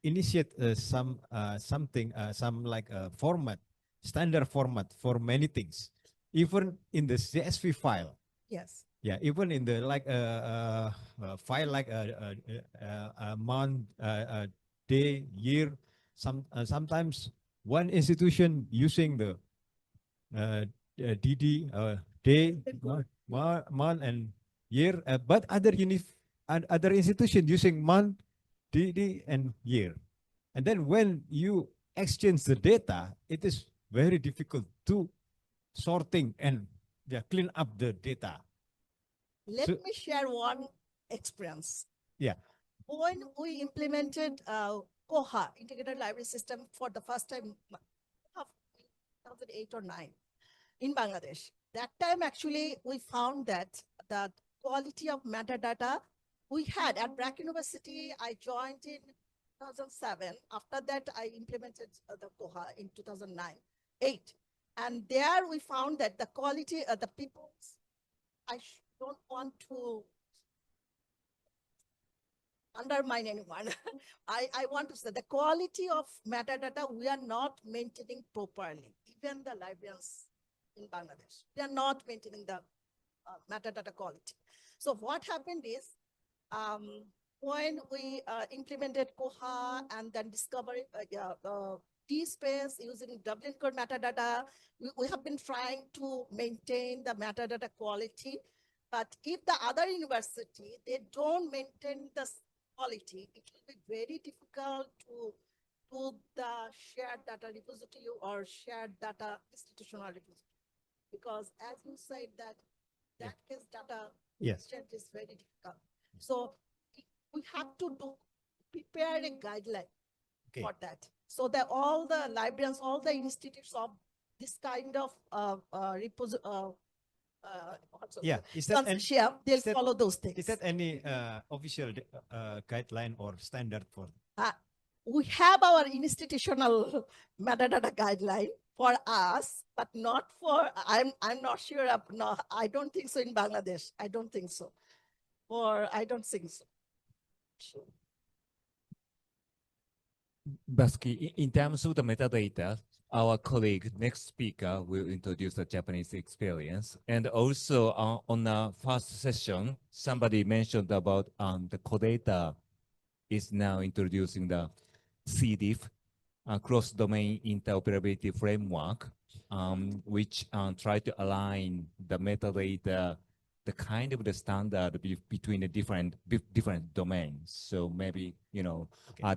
initiate something some like a format, standard format for many things, even in the CSV file. Yes. Yeah, even in the like file like a month, day, year. Sometimes one institution using the DD day, month and year, but other institution using month, DD and year. And then when you exchange the data, it is very difficult to sorting and clean up the data. Let me share one experience. Yeah. When we implemented KOHA, Integrated Library System, for the first time, 2008 or 9 in Bangladesh. That time, actually, we found that the quality of metadata we had at BRAC University. I joined in 2007. After that, I implemented the KOHA in 2009-8. And there we found that the quality of the people, I don't want to undermine anyone. I want to say the quality of metadata we are not maintaining properly. Even the librarians in Bangladesh, they are not maintaining the metadata quality. So what happened is when we implemented KOHA and then discovered DSpace using Dublin code metadata, we have been trying to maintain the metadata quality. But if the other university, they don't maintain the quality, it will be very difficult to do the shared data repository or shared data institutional repository. Because as you said that case data exchange is very difficult. So we have to prepare a guideline for that. So that all the librarians, all the institutes of this kind of they'll follow those things. Is that any official guideline or standard for? We have our institutional metadata guideline for us, but not for, I'm not sure of, no, I don't think so in Bangladesh. I don't think so. I don't think so. Basically, in terms of the metadata, our colleague, next speaker, will introduce the Japanese experience. And also on the first session, somebody mentioned about the Codata is now introducing the CDIF, cross-domain interoperability framework, which try to align the metadata, the kind of the standard between the different domains. So maybe, you know,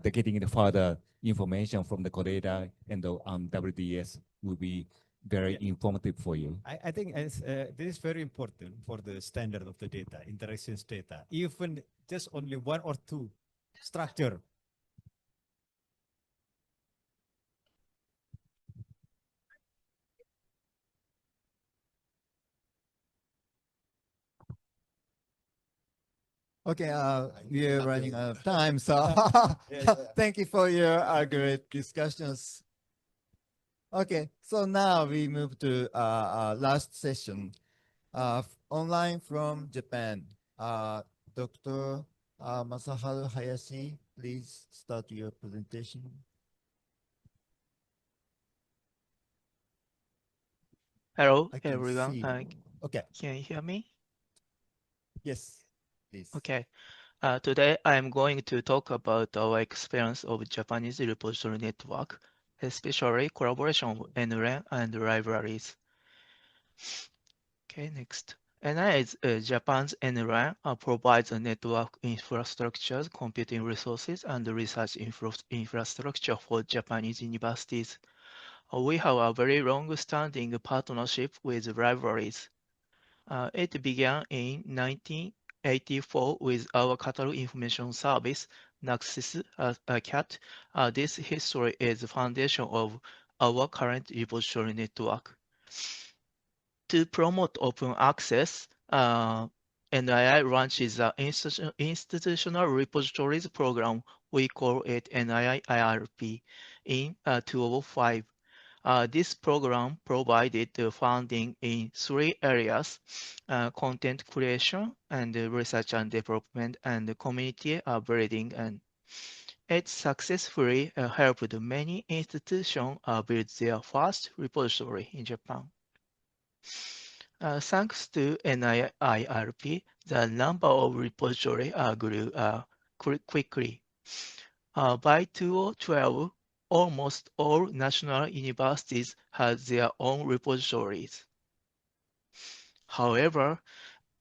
the getting the further information from the Codata and the WDS will be very informative for you. I think this is very important for the standard of the data, interactions data, even just only one or two structure. Okay, we are running out of time, so thank you for your great discussions. Okay, so now we move to our last session. Online from Japan, Dr. Masaharu Hayashi, please start your presentation. Hello, I can everyone. see. Okay. Can you hear me? Yes, please. Okay. Today, I'm going to talk about our experience of Japanese repository network, especially collaboration with BdREN and libraries. Okay, next. NIS, Japan's BdREN provides a network infrastructure, computing resources, and research infrastructure for Japanese universities. We have a very long-standing partnership with libraries. It began in 1984 with our catalog information service, Naxis CAT. This history is the foundation of our current repository network. To promote open access, NII launches the Institutional Repositories Program. We call it NII IRP in 2005. This program provided funding in 3 areas, content creation and research and development and community building. And it successfully helped many institutions build their first repository in Japan. Thanks to NIIRP, the number of repositories grew quickly. By 2012, almost all national universities had their own repositories. However,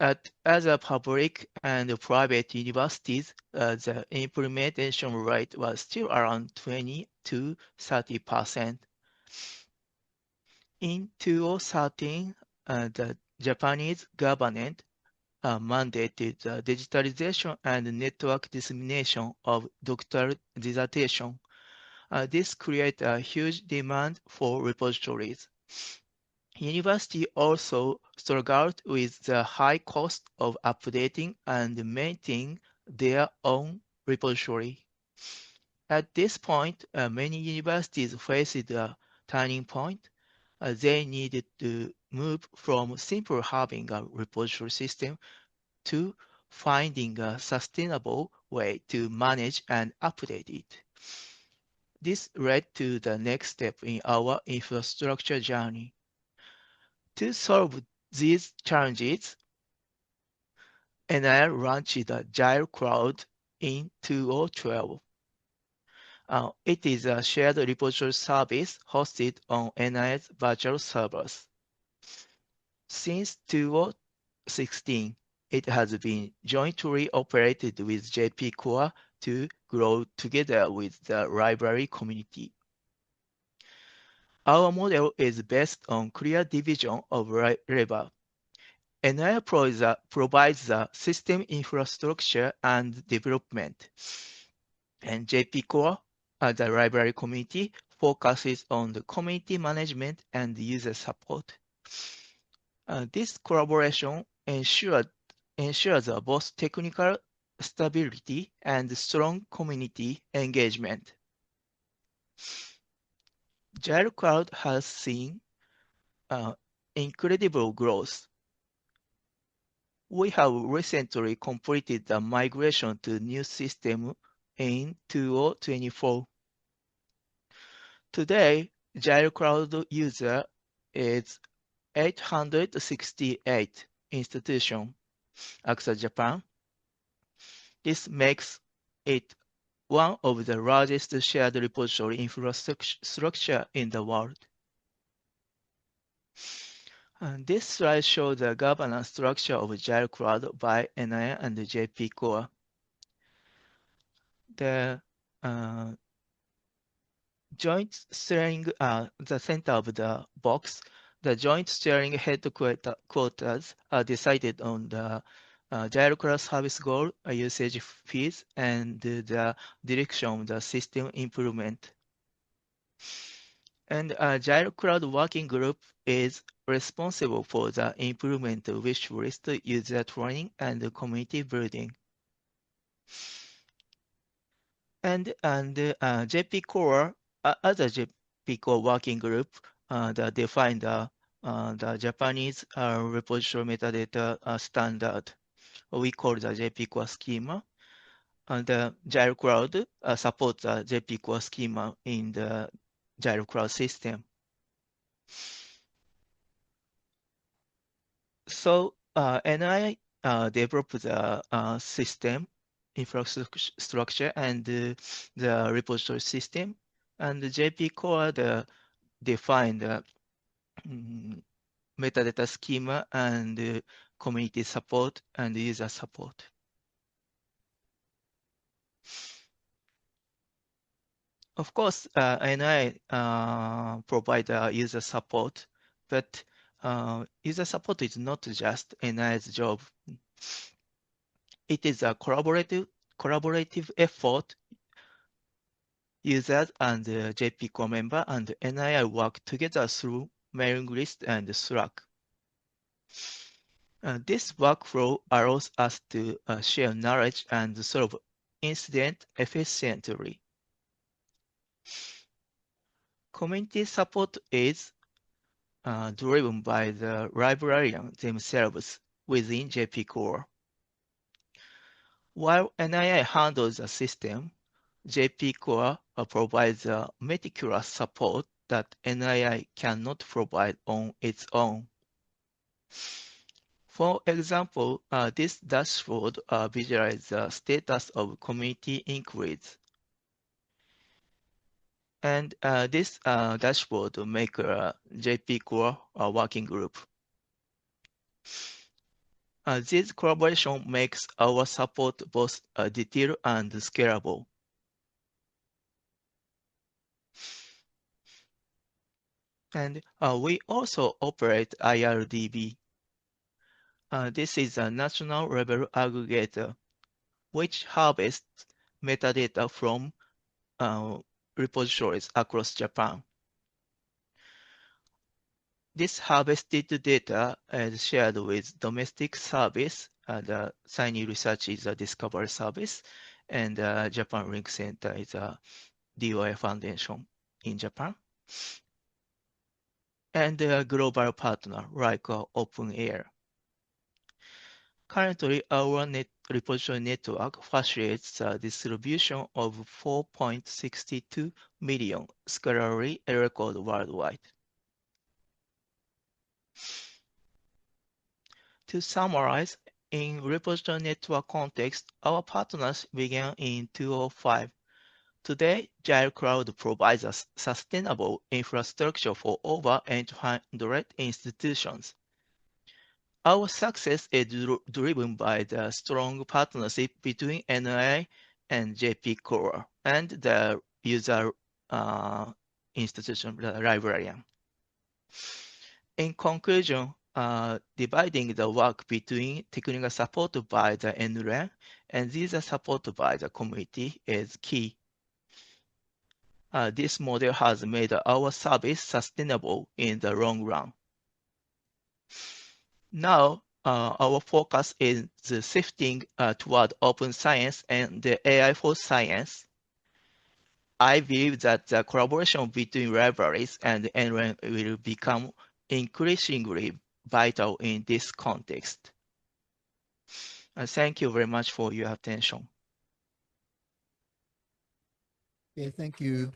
at other public and private universities, the implementation rate was still around 20 to 30%. In 2013, the Japanese government mandated the digitalization and network dissemination of doctoral dissertation. This created a huge demand for repositories. University also struggled with the high cost of updating and maintaining their own repository. At this point, many universities faced a turning point. They needed to move from simply having a repository system to finding a sustainable way to manage and update it. This led to the next step in our infrastructure journey. To solve these challenges, NIL launched the Agile Cloud in 2012. It is a shared repository service hosted on NIL's virtual servers. Since 2016, it has been jointly operated with JP Core to grow together with the library community. Our model is based on clear division of labor. NIL provides the system infrastructure and development, and JP Core, the library community, focuses on the community management and user support. This collaboration ensures both technical stability and strong community engagement. Agile Cloud has seen incredible growth. We have recently completed the migration to new system in 2024. Today, Gyro Cloud user is 868 institutions across Japan. This makes it one of the largest shared repository infrastructure in the world. And this slide shows the governance structure of Gyro Cloud by NIA and JP Core. The joint steering, the center of the box, the joint steering headquarters are decided on the Gyro Cloud service goal, usage fees, and the direction of the system improvement. And Gyro Cloud Working Group is responsible for the improvement wish list, user training, and community building. And JP Core, other JP Core Working Group that define the Japanese repository metadata standard. We call the JP Core schema. And the Gyro Cloud supports the JP Core schema in the Gyro Cloud system. So NI developed the system infrastructure and the repository system, and the JP Core defined the metadata schema and community support and user support. Of course, NI provide user support, but user support is not just NI's job. It is a collaborative effort. Users and JP Core member and NII work together through mailing list and Slack. This workflow allows us to share knowledge and solve incidents efficiently. Community support is driven by the librarian themselves within JP Core. While NII handles the system, JP Core provides meticulous support that NII cannot provide on its own. For example, this dashboard visualizes the status of community inquiries. And this dashboard makes a JP Core working group. This collaboration makes our support both detailed and scalable. And we also operate IRDB. This is a national level aggregator, which harvests metadata from repositories across Japan. This harvested data is shared with domestic service. The Siny Research is a discovery service, and Japan Link Center is a DOI foundation in Japan. And a global partner like OpenAir. Currently, our repository network facilitates the distribution of 4.62 million scholarly records worldwide. To summarize, in repository network context, our partners began in 2005. Today, Gyro Cloud provides a sustainable infrastructure for over 800 institutions. Our success is driven by the strong partnership between NI and JP Core and the user institution, the librarian. In conclusion, dividing the work between technical support by the NREN and user support by the community is key. This model has made our service sustainable in the long run. Now, our focus is shifting toward open science and the AI for science. I believe that the collaboration between libraries and NREN will become increasingly vital in this context. Thank you very much for your attention. Okay, thank you.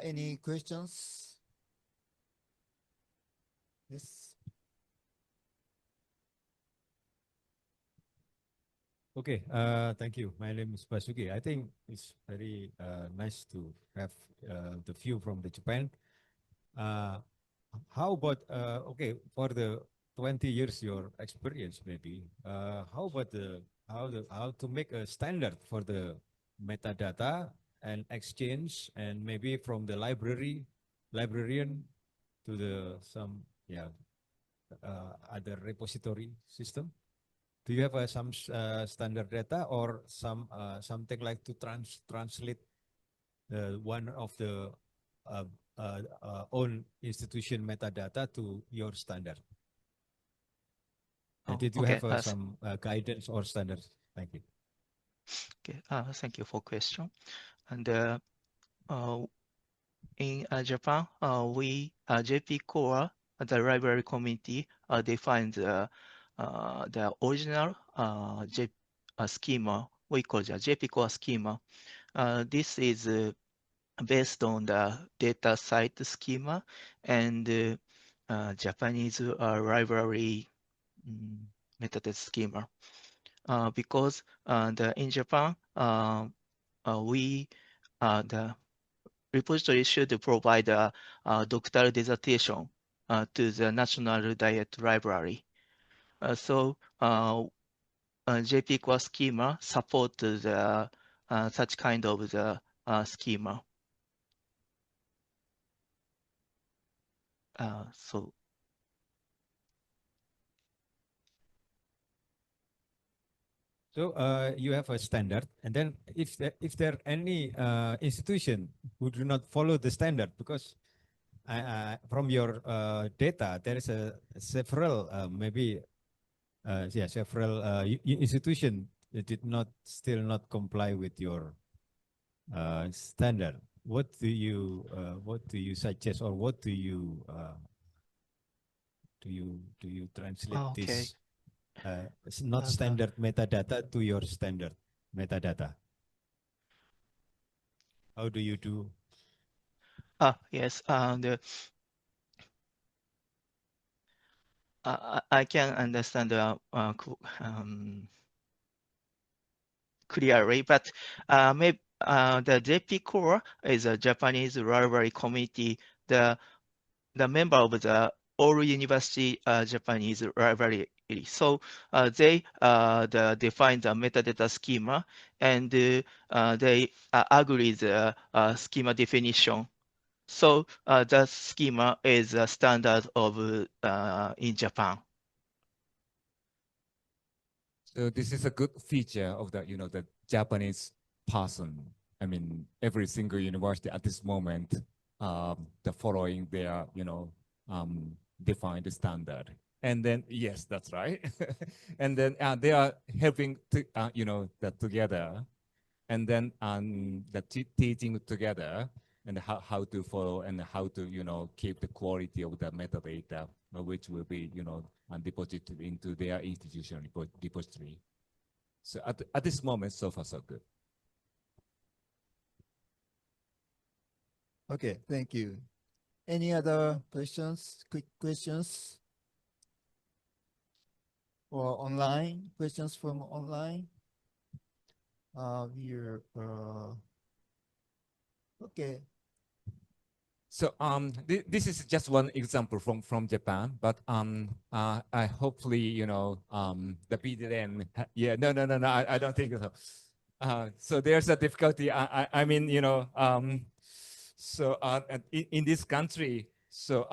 Any questions? Yes. Okay, thank you. My name is Basuki. I think it's very nice to have the view from the Japan. How about, okay, for the 20 years your experience maybe, how about how to make a standard for the metadata and exchange, and maybe from the librarian to the other repository system? Do you have some standard data or something like to translate one of the own institution metadata to your standard? Did you okay, have some guidance or standards? Thank you. Okay, thank you for question. And in Japan, we JP Core, the library community, defines the original schema. We call the JP Core schema. This is based on the data site schema and Japanese library metadata schema. Because in Japan, the repository should provide a doctoral dissertation to the National Diet Library. So JP Core schema support the such kind of the schema. So you have a standard, and then if there any institution who do not follow the standard, because from your data there is several maybe several institution that did not still not comply with your standard. What do you suggest, or what do you translate this it's not standard metadata to your standard metadata? How do you do? Yes, I can understand clearly, but maybe the JP Core is a Japanese library community. The member of the all university Japanese library. So they define the metadata schema, and they agree the schema definition. So the schema is a standard of in Japan. So this is a good feature of the the Japanese person. I mean, every single university at this moment, the following their defined standard. And then yes, that's right. And then they are helping to that together, and then the teaching together, and how to follow and how to keep the quality of the metadata, which will be deposited into their institutional repository. So at this moment, so far so good. Okay, thank you. Any other questions? Quick questions? Or online? Questions from online? Here. Okay. So this is just one example from Japan, but I hopefully the BdREN no I don't think so. So there's a difficulty. I mean so in this country, so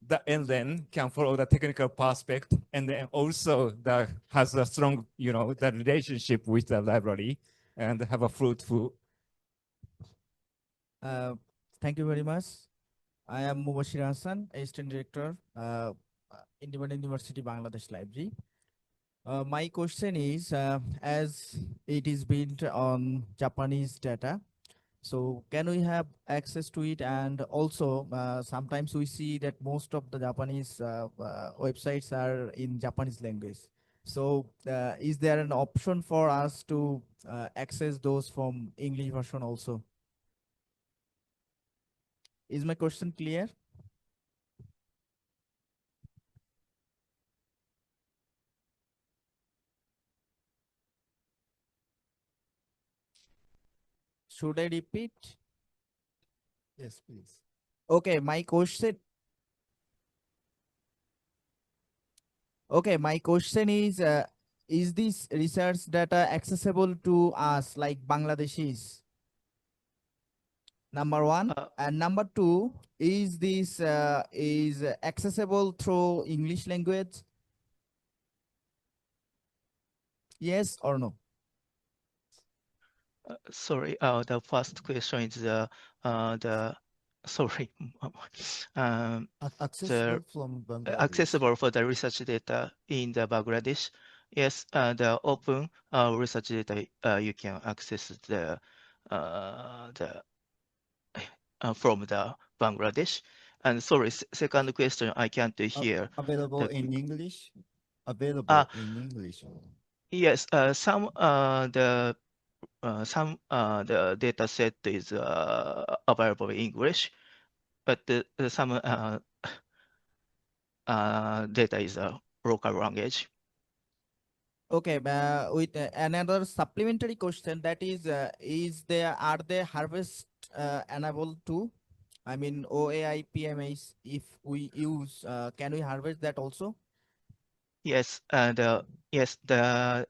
the NLEN can follow the technical perspect, and then also that has a strong the relationship with the library and have a fruitful. Thank you very much. I am Hasan, Assistant Director, Independent University Bangladesh Library. My question is, as it is built on Japanese data, So can we have access to it? And also, sometimes we see that most of the Japanese websites are in Japanese language. So is there an option for us to access those from English version also? Is my question clear? Should I repeat? Yes, please. Okay, my question. Okay, my question is this research data accessible to us like Bangladeshis? Number one. And number two, is this is accessible through English language? Yes or no? Sorry, the first question is sorry, Accessible from Bangladesh. accessible for the research data in the Bangladesh. Yes, the open research data you can access from the Bangladesh. And sorry, second question I can't hear. Available in English. Available in English. Yes, some the data set is available in English, but some data is a local language. Okay, with another supplementary question, that is are they harvest enabled too? I mean OAI PMAs, if we use, can we harvest that also? Yes, the the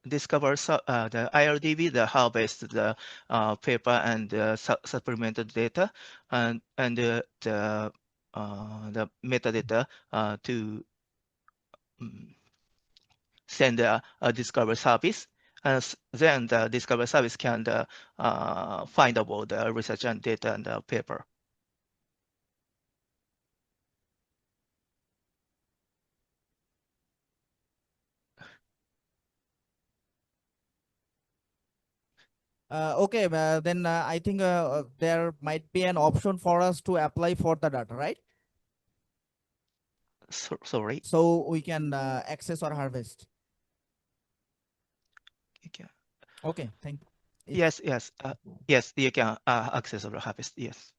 IRDB, the harvest the paper and supplemented data, and the metadata to send a discover service, and then the discover service can find about the research and data and the paper. Okay, then I think there might be an option for us to apply for the data, right? Sorry. So we can access or harvest. Okay, thank you. Yes, yes, you can access or harvest. Yes.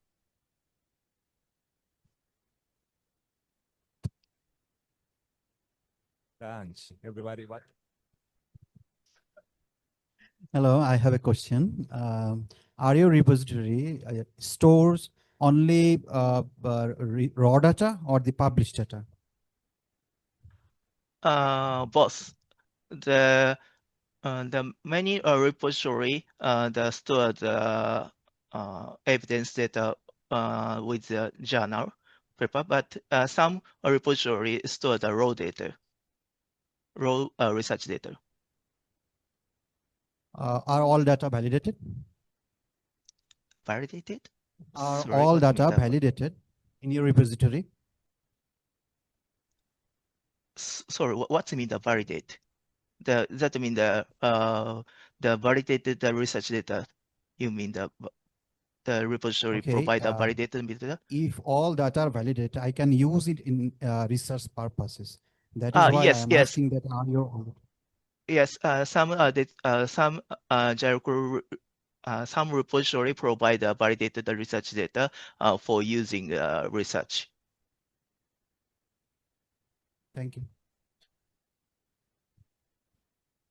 Thanks, everybody. What? Hello, I have a question. Are your repository stores only raw data or the published data? Both. The many repository the store the evidence data with the journal paper, but some repository store the raw data, raw research data. Are all data validated? Validated? Are Sorry, all what you mean data that one? validated in your repository? Sorry, what you mean the validate? That mean the validated the research data. You mean the repository Okay, provide the validated data? if all data are validated, I can use it in research purposes. That is why I Yes, am yes. asking that are your Yes, some some repository provide validated research data for using research. Thank you.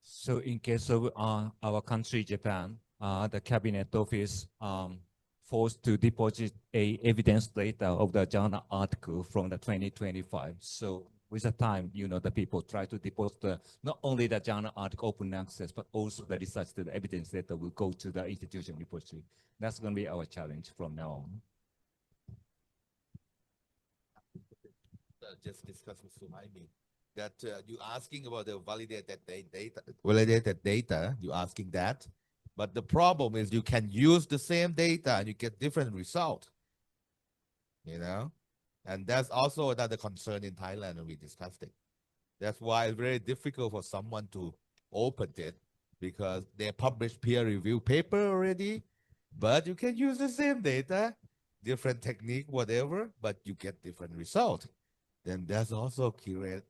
So in case of our country, Japan, the cabinet office forced to deposit a evidence data of the journal article from the 2025. So with the time, the people try to deposit not only the journal article open access, but also the research to the evidence data will go to the institution repository. That's going to be our challenge from now on. Just discuss with Suhaimi that you asking about the validated data, you asking that, but the problem is you can use the same data and you get different result, and that's also another concern in Thailand, and we discussed it. That's why it's very difficult for someone to open it, because they published peer review paper already, But you can use the same data, different technique, whatever, but you get different result. Then that's also create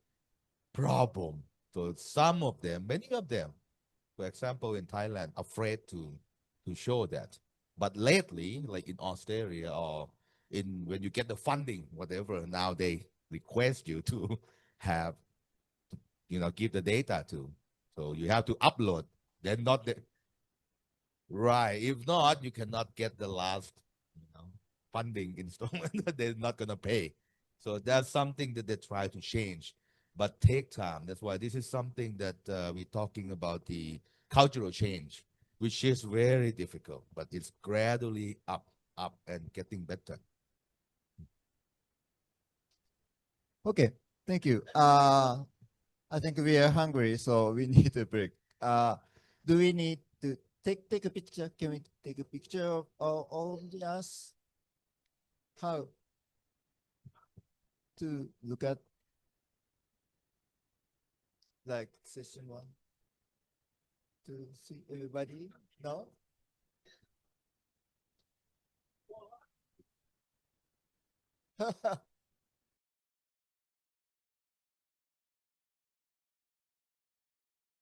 problem. So some of them, many of them, for example, in Thailand, afraid to show that. But lately, like in Australia or in when you get the funding, whatever, now they request you to have, give the data to. So you have to upload. Then not the right. If not, you cannot get the last, funding installment. They're not gonna pay. So that's something that they try to change, but take time. That's why this is something that we're talking about the cultural change, which is very difficult, but it's gradually up, and getting better. Okay, thank you. I think we are hungry, so we need a break. Do we need to take a picture? Can we take a picture of all of us? How to look at like session 1 to see everybody? No?